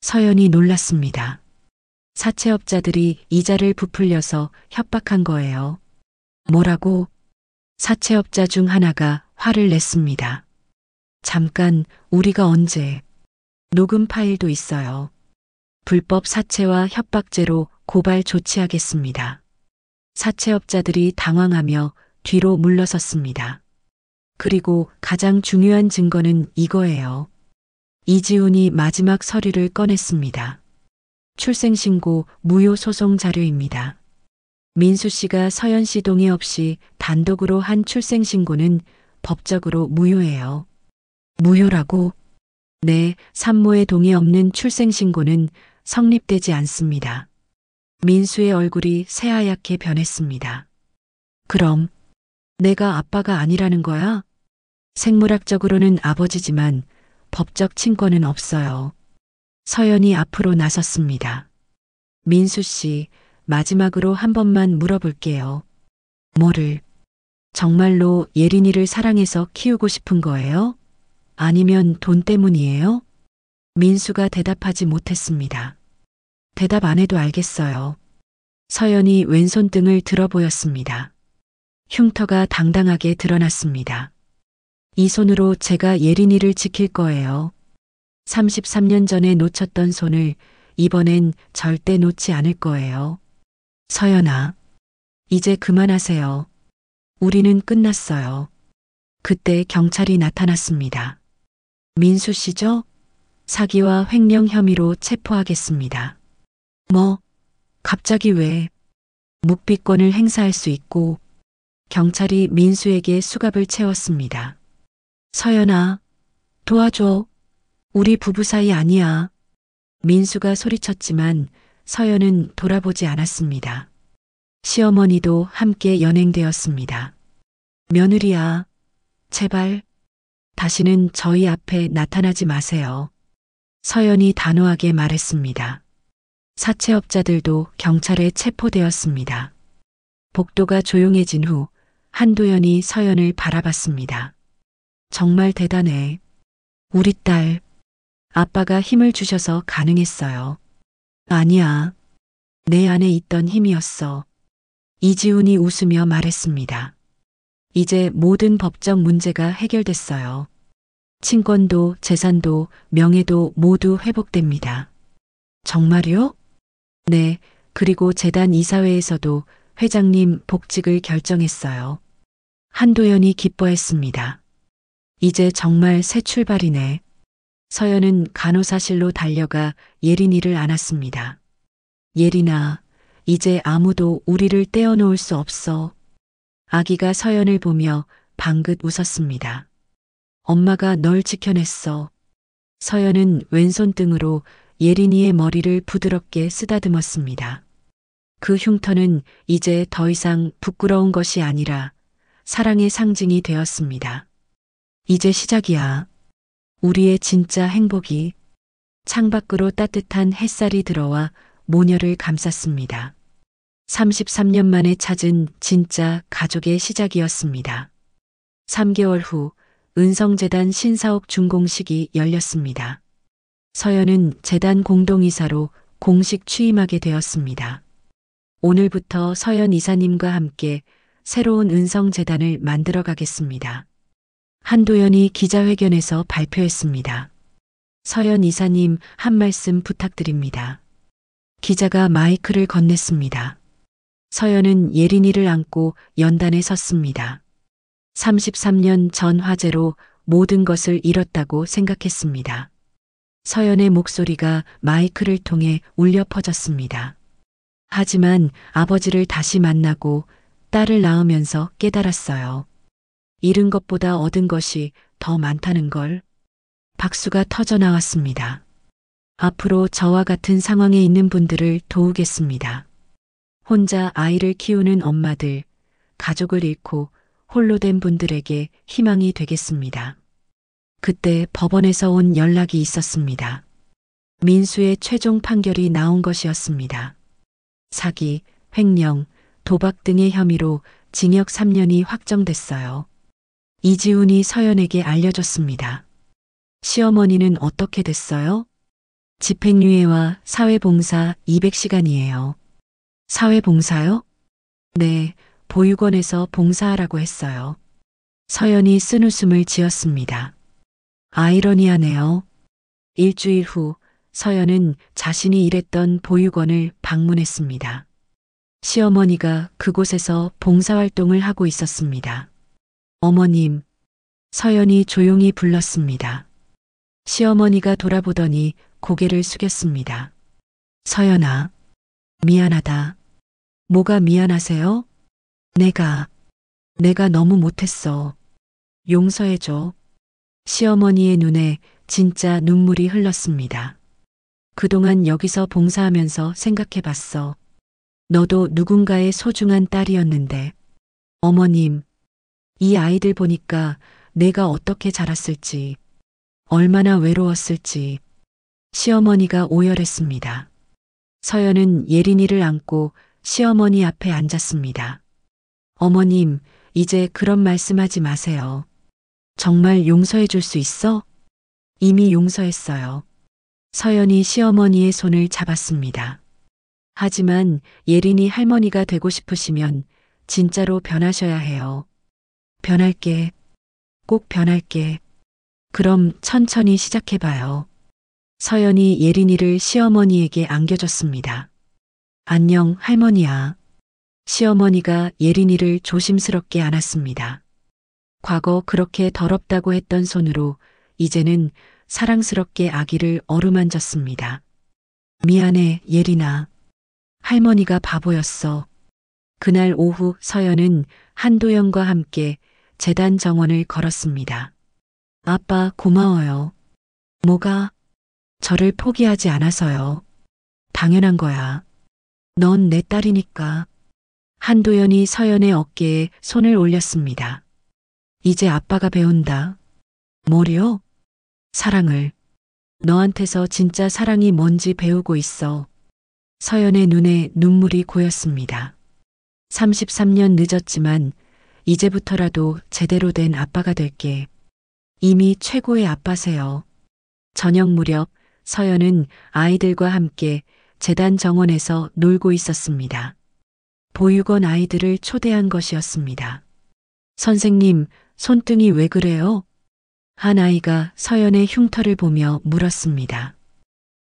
서연이 놀랐습니다. 사채업자들이 이자를 부풀려서 협박한 거예요. 뭐라고? 사채업자 중 하나가 화를 냈습니다. 잠깐, 우리가 언제? 녹음 파일도 있어요. 불법 사채와 협박죄로 고발 조치하겠습니다. 사채업자들이 당황하며 뒤로 물러섰습니다. 그리고 가장 중요한 증거는 이거예요. 이지훈이 마지막 서류를 꺼냈습니다. 출생신고 무효 소송 자료입니다. 민수 씨가 서연 씨 동의 없이 단독으로 한 출생신고는 법적으로 무효예요. 무효라고? 네, 산모의 동의 없는 출생신고는 성립되지 않습니다. 민수의 얼굴이 새하얗게 변했습니다. 그럼 내가 아빠가 아니라는 거야? 생물학적으로는 아버지지만 법적 친권은 없어요. 서연이 앞으로 나섰습니다. 민수 씨, 마지막으로 한 번만 물어볼게요. 뭐를? 정말로 예린이를 사랑해서 키우고 싶은 거예요? 아니면 돈 때문이에요? 민수가 대답하지 못했습니다. 대답 안 해도 알겠어요. 서연이 왼손 등을 들어 보였습니다. 흉터가 당당하게 드러났습니다. 이 손으로 제가 예린이를 지킬 거예요. 33년 전에 놓쳤던 손을 이번엔 절대 놓지 않을 거예요. 서연아, 이제 그만하세요. 우리는 끝났어요. 그때 경찰이 나타났습니다. 민수 씨죠? 사기와 횡령 혐의로 체포하겠습니다. 뭐? 갑자기 왜? 묵비권을 행사할 수 있고 경찰이 민수에게 수갑을 채웠습니다. 서연아, 도와줘. 우리 부부 사이 아니야. 민수가 소리쳤지만 서연은 돌아보지 않았습니다. 시어머니도 함께 연행되었습니다. 며느리야, 제발 다시는 저희 앞에 나타나지 마세요. 서연이 단호하게 말했습니다. 사채업자들도 경찰에 체포되었습니다. 복도가 조용해진 후 한도연이 서연을 바라봤습니다. 정말 대단해. 우리 딸. 아빠가 힘을 주셔서 가능했어요. 아니야. 내 안에 있던 힘이었어. 이지훈이 웃으며 말했습니다. 이제 모든 법적 문제가 해결됐어요. 친권도 재산도 명예도 모두 회복됩니다. 정말요? 네, 그리고 재단 이사회에서도 회장님 복직을 결정했어요. 한도연이 기뻐했습니다. 이제 정말 새 출발이네. 서연은 간호사실로 달려가 예린이를 안았습니다. 예린아, 이제 아무도 우리를 떼어놓을 수 없어. 아기가 서연을 보며 방긋 웃었습니다. 엄마가 널 지켜냈어. 서연은 왼손 등으로 예린이의 머리를 부드럽게 쓰다듬었습니다. 그 흉터는 이제 더 이상 부끄러운 것이 아니라 사랑의 상징이 되었습니다. 이제 시작이야. 우리의 진짜 행복이. 창밖으로 따뜻한 햇살이 들어와 모녀를 감쌌습니다. 33년 만에 찾은 진짜 가족의 시작이었습니다. 3개월 후 은성재단 신사옥 준공식이 열렸습니다. 서연은 재단 공동이사로 공식 취임하게 되었습니다. 오늘부터 서연 이사님과 함께 새로운 은성재단을 만들어 가겠습니다. 한도연이 기자회견에서 발표했습니다. 서연 이사님 한 말씀 부탁드립니다. 기자가 마이크를 건넸습니다. 서연은 예린이를 안고 연단에 섰습니다. 33년 전 화재로 모든 것을 잃었다고 생각했습니다. 서연의 목소리가 마이크를 통해 울려 퍼졌습니다. 하지만 아버지를 다시 만나고 딸을 낳으면서 깨달았어요. 잃은 것보다 얻은 것이 더 많다는 걸. 박수가 터져 나왔습니다. 앞으로 저와 같은 상황에 있는 분들을 도우겠습니다. 혼자 아이를 키우는 엄마들, 가족을 잃고 홀로 된 분들에게 희망이 되겠습니다. 그때 법원에서 온 연락이 있었습니다. 민수의 최종 판결이 나온 것이었습니다. 사기, 횡령, 도박 등의 혐의로 징역 3년이 확정됐어요. 이지훈이 서연에게 알려줬습니다. 시어머니는 어떻게 됐어요? 집행유예와 사회봉사 200시간이에요. 사회봉사요? 네, 보육원에서 봉사하라고 했어요. 서연이 쓴웃음을 지었습니다. 아이러니하네요. 일주일 후 서연은 자신이 일했던 보육원을 방문했습니다. 시어머니가 그곳에서 봉사활동을 하고 있었습니다. 어머님, 서연이 조용히 불렀습니다. 시어머니가 돌아보더니 고개를 숙였습니다. 서연아, 미안하다. 뭐가 미안하세요? 내가 너무 못했어. 용서해줘. 시어머니의 눈에 진짜 눈물이 흘렀습니다. 그동안 여기서 봉사하면서 생각해봤어. 너도 누군가의 소중한 딸이었는데. 어머님, 이 아이들 보니까 내가 어떻게 자랐을지, 얼마나 외로웠을지. 시어머니가 오열했습니다. 서연은 예린이를 안고 시어머니 앞에 앉았습니다. 어머님, 이제 그런 말씀하지 마세요. 정말 용서해 줄 수 있어? 이미 용서했어요. 서연이 시어머니의 손을 잡았습니다. 하지만 예린이 할머니가 되고 싶으시면 진짜로 변하셔야 해요. 변할게. 꼭 변할게. 그럼 천천히 시작해봐요. 서연이 예린이를 시어머니에게 안겨줬습니다. 안녕, 할머니야. 시어머니가 예린이를 조심스럽게 안았습니다. 과거 그렇게 더럽다고 했던 손으로 이제는 사랑스럽게 아기를 어루만졌습니다. 미안해, 예린아. 할머니가 바보였어. 그날 오후 서연은 한도연과 함께 재단 정원을 걸었습니다. 아빠, 고마워요. 뭐가? 저를 포기하지 않아서요. 당연한 거야. 넌 내 딸이니까. 한도연이 서연의 어깨에 손을 올렸습니다. 이제 아빠가 배운다. 뭐요? 사랑을. 너한테서 진짜 사랑이 뭔지 배우고 있어. 서연의 눈에 눈물이 고였습니다. 33년 늦었지만 이제부터라도 제대로 된 아빠가 될게. 이미 최고의 아빠세요. 저녁 무렵 서연은 아이들과 함께 재단 정원에서 놀고 있었습니다. 보육원 아이들을 초대한 것이었습니다. 선생님, 손등이 왜 그래요? 한 아이가 서연의 흉터를 보며 물었습니다.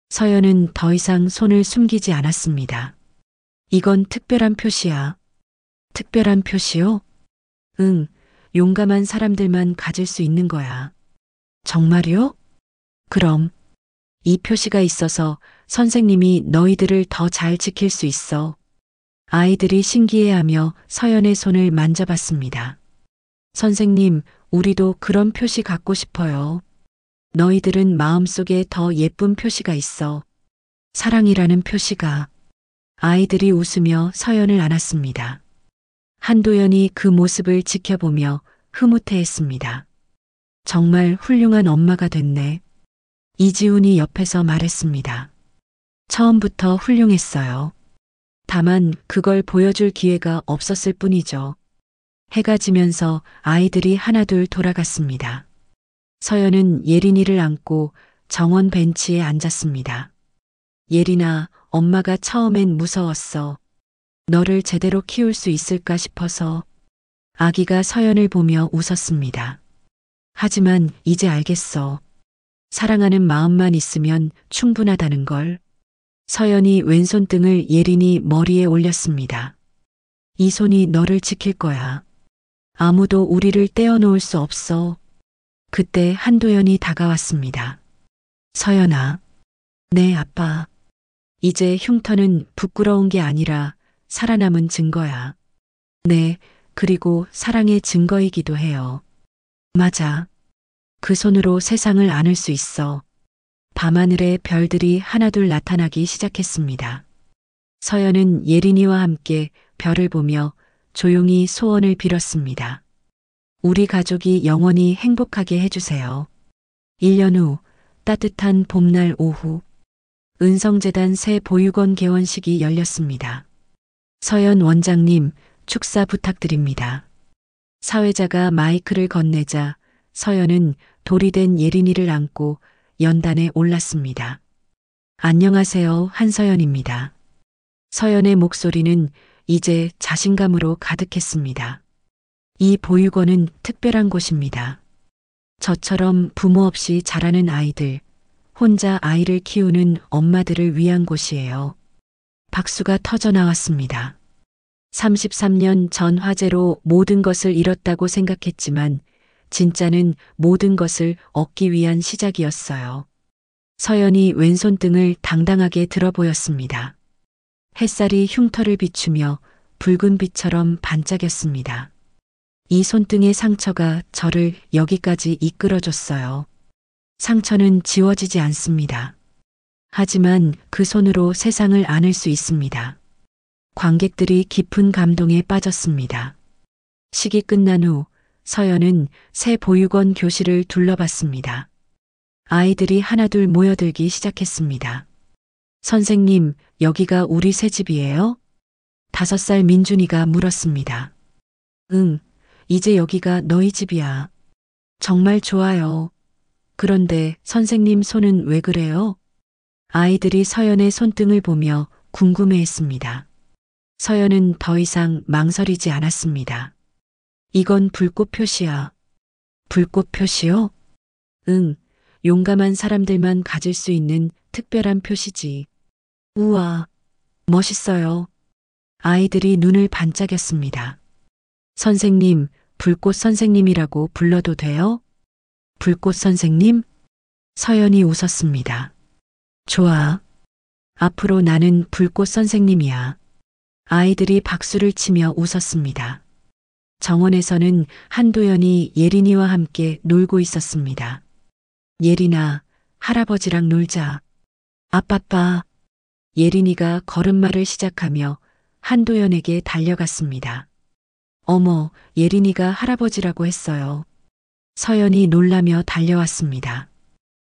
서연은 더 이상 손을 숨기지 않았습니다. 이건 특별한 표시야. 특별한 표시요? 응, 용감한 사람들만 가질 수 있는 거야. 정말요? 그럼 이 표시가 있어서 선생님이 너희들을 더 잘 지킬 수 있어. 아이들이 신기해하며 서연의 손을 만져봤습니다. 선생님, 우리도 그런 표시 갖고 싶어요. 너희들은 마음속에 더 예쁜 표시가 있어. 사랑이라는 표시가. 아이들이 웃으며 서연을 안았습니다. 한도연이 그 모습을 지켜보며 흐뭇해했습니다. 정말 훌륭한 엄마가 됐네. 이지훈이 옆에서 말했습니다. 처음부터 훌륭했어요. 다만 그걸 보여줄 기회가 없었을 뿐이죠. 해가 지면서 아이들이 하나둘 돌아갔습니다. 서연은 예린이를 안고 정원 벤치에 앉았습니다. 예린아, 엄마가 처음엔 무서웠어. 너를 제대로 키울 수 있을까 싶어서. 아기가 서연을 보며 웃었습니다. 하지만 이제 알겠어. 사랑하는 마음만 있으면 충분하다는 걸. 서연이 왼손등을 예린이 머리에 올렸습니다. 이 손이 너를 지킬 거야. 아무도 우리를 떼어놓을 수 없어. 그때 한도연이 다가왔습니다. 서연아. 네, 아빠. 이제 흉터는 부끄러운 게 아니라 살아남은 증거야. 네, 그리고 사랑의 증거이기도 해요. 맞아. 그 손으로 세상을 안을 수 있어. 밤하늘에 별들이 하나둘 나타나기 시작했습니다. 서연은 예린이와 함께 별을 보며 조용히 소원을 빌었습니다. 우리 가족이 영원히 행복하게 해주세요. 1년 후 따뜻한 봄날 오후 은성재단 새 보육원 개원식이 열렸습니다. 서연 원장님, 축사 부탁드립니다. 사회자가 마이크를 건네자 서연은 돌이 된 예린이를 안고 연단에 올랐습니다. 안녕하세요, 한서연입니다. 서연의 목소리는 이제 자신감으로 가득했습니다. 이 보육원은 특별한 곳입니다. 저처럼 부모 없이 자라는 아이들, 혼자 아이를 키우는 엄마들을 위한 곳이에요. 박수가 터져 나왔습니다. 33년 전 화재로 모든 것을 잃었다고 생각했지만 진짜는 모든 것을 얻기 위한 시작이었어요. 서연이 왼손등을 당당하게 들어 보였습니다. 햇살이 흉터를 비추며 붉은 빛처럼 반짝였습니다. 이 손등의 상처가 저를 여기까지 이끌어줬어요. 상처는 지워지지 않습니다. 하지만 그 손으로 세상을 안을 수 있습니다. 관객들이 깊은 감동에 빠졌습니다. 식이 끝난 후 서연은 새 보육원 교실을 둘러봤습니다. 아이들이 하나둘 모여들기 시작했습니다. 선생님, 여기가 우리 새 집이에요? 5살 민준이가 물었습니다. 응, 이제 여기가 너희 집이야. 정말 좋아요. 그런데 선생님 손은 왜 그래요? 아이들이 서연의 손등을 보며 궁금해했습니다. 서연은 더 이상 망설이지 않았습니다. 이건 불꽃 표시야. 불꽃 표시요? 응, 용감한 사람들만 가질 수 있는 특별한 표시지. 우와, 멋있어요. 아이들이 눈을 반짝였습니다. 선생님, 불꽃 선생님이라고 불러도 돼요? 불꽃 선생님? 서연이 웃었습니다. 좋아. 앞으로 나는 불꽃 선생님이야. 아이들이 박수를 치며 웃었습니다. 정원에서는 한도연이 예린이와 함께 놀고 있었습니다. 예린아, 할아버지랑 놀자. 아빠빠. 예린이가 걸음마를 시작하며 한도연에게 달려갔습니다. 어머, 예린이가 할아버지라고 했어요. 서연이 놀라며 달려왔습니다.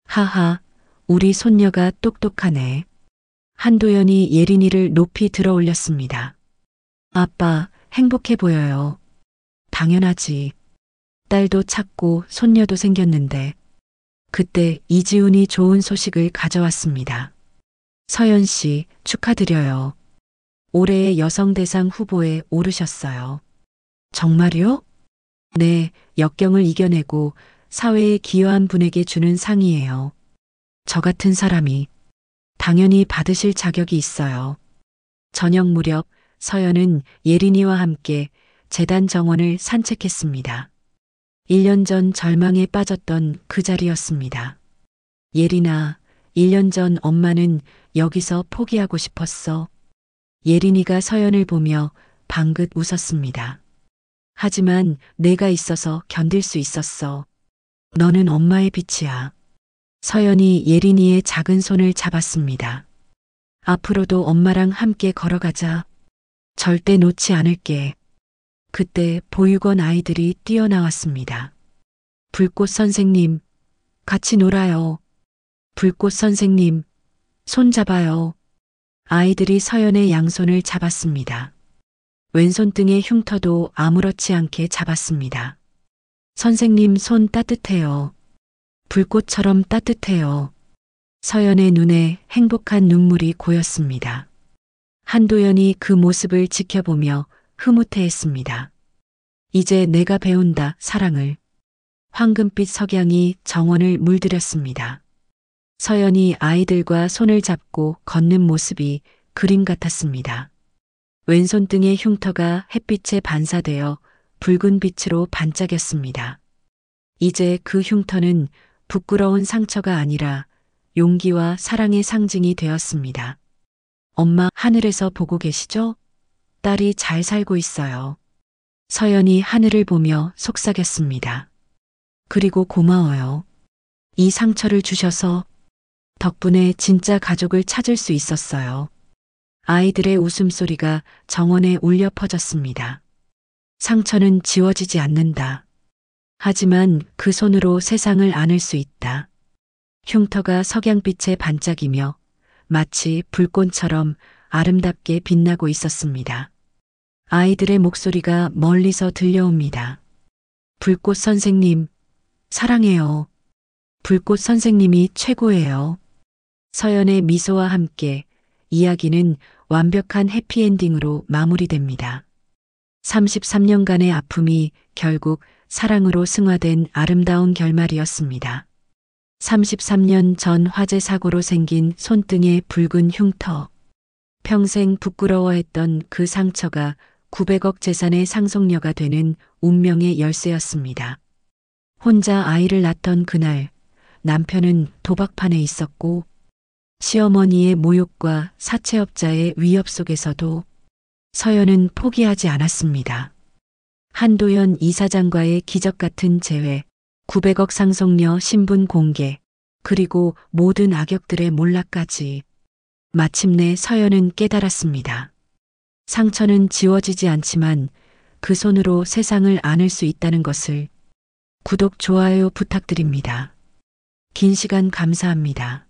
하하, 우리 손녀가 똑똑하네. 한도연이 예린이를 높이 들어 올렸습니다. 아빠, 행복해 보여요. 당연하지. 딸도 찾고 손녀도 생겼는데. 그때 이지훈이 좋은 소식을 가져왔습니다. 서연 씨, 축하드려요. 올해의 여성대상 후보에 오르셨어요. 정말요? 네, 역경을 이겨내고 사회에 기여한 분에게 주는 상이에요. 저 같은 사람이 당연히 받으실 자격이 있어요. 저녁 무렵 서연은 예린이와 함께 재단 정원을 산책했습니다. 1년 전 절망에 빠졌던 그 자리였습니다. 예린아, 1년 전 엄마는 여기서 포기하고 싶었어. 예린이가 서연을 보며 방긋 웃었습니다. 하지만 내가 있어서 견딜 수 있었어. 너는 엄마의 빛이야. 서연이 예린이의 작은 손을 잡았습니다. 앞으로도 엄마랑 함께 걸어가자. 절대 놓지 않을게. 그때 보육원 아이들이 뛰어나왔습니다. 불꽃 선생님, 같이 놀아요. 불꽃 선생님, 손 잡아요. 아이들이 서연의 양손을 잡았습니다. 왼손등의 흉터도 아무렇지 않게 잡았습니다. 선생님 손 따뜻해요. 불꽃처럼 따뜻해요. 서연의 눈에 행복한 눈물이 고였습니다. 한도연이 그 모습을 지켜보며 흐뭇해했습니다. 이제 내가 배운다, 사랑을. 황금빛 석양이 정원을 물들였습니다. 서연이 아이들과 손을 잡고 걷는 모습이 그림 같았습니다. 왼손등의 흉터가 햇빛에 반사되어 붉은 빛으로 반짝였습니다. 이제 그 흉터는 부끄러운 상처가 아니라 용기와 사랑의 상징이 되었습니다. 엄마, 하늘에서 보고 계시죠? 딸이 잘 살고 있어요. 서연이 하늘을 보며 속삭였습니다. 그리고 고마워요. 이 상처를 주셔서 덕분에 진짜 가족을 찾을 수 있었어요. 아이들의 웃음소리가 정원에 울려 퍼졌습니다. 상처는 지워지지 않는다. 하지만 그 손으로 세상을 안을 수 있다. 흉터가 석양빛에 반짝이며 마치 불꽃처럼 아름답게 빛나고 있었습니다. 아이들의 목소리가 멀리서 들려옵니다. 불꽃 선생님, 사랑해요. 불꽃 선생님이 최고예요. 서연의 미소와 함께 이야기는 완벽한 해피엔딩으로 마무리됩니다. 33년간의 아픔이 결국 사랑으로 승화된 아름다운 결말이었습니다. 33년 전 화재 사고로 생긴 손등의 붉은 흉터. 평생 부끄러워했던 그 상처가 900억 재산의 상속녀가 되는 운명의 열쇠였습니다. 혼자 아이를 낳던 그날, 남편은 도박판에 있었고, 시어머니의 모욕과 사채업자의 위협 속에서도 서연은 포기하지 않았습니다. 한도연 이사장과의 기적 같은 재회, 900억 상속녀 신분 공개, 그리고 모든 악역들의 몰락까지. 마침내 서연은 깨달았습니다. 상처는 지워지지 않지만 그 손으로 세상을 안을 수 있다는 것을. 구독, 좋아요 부탁드립니다. 긴 시간 감사합니다.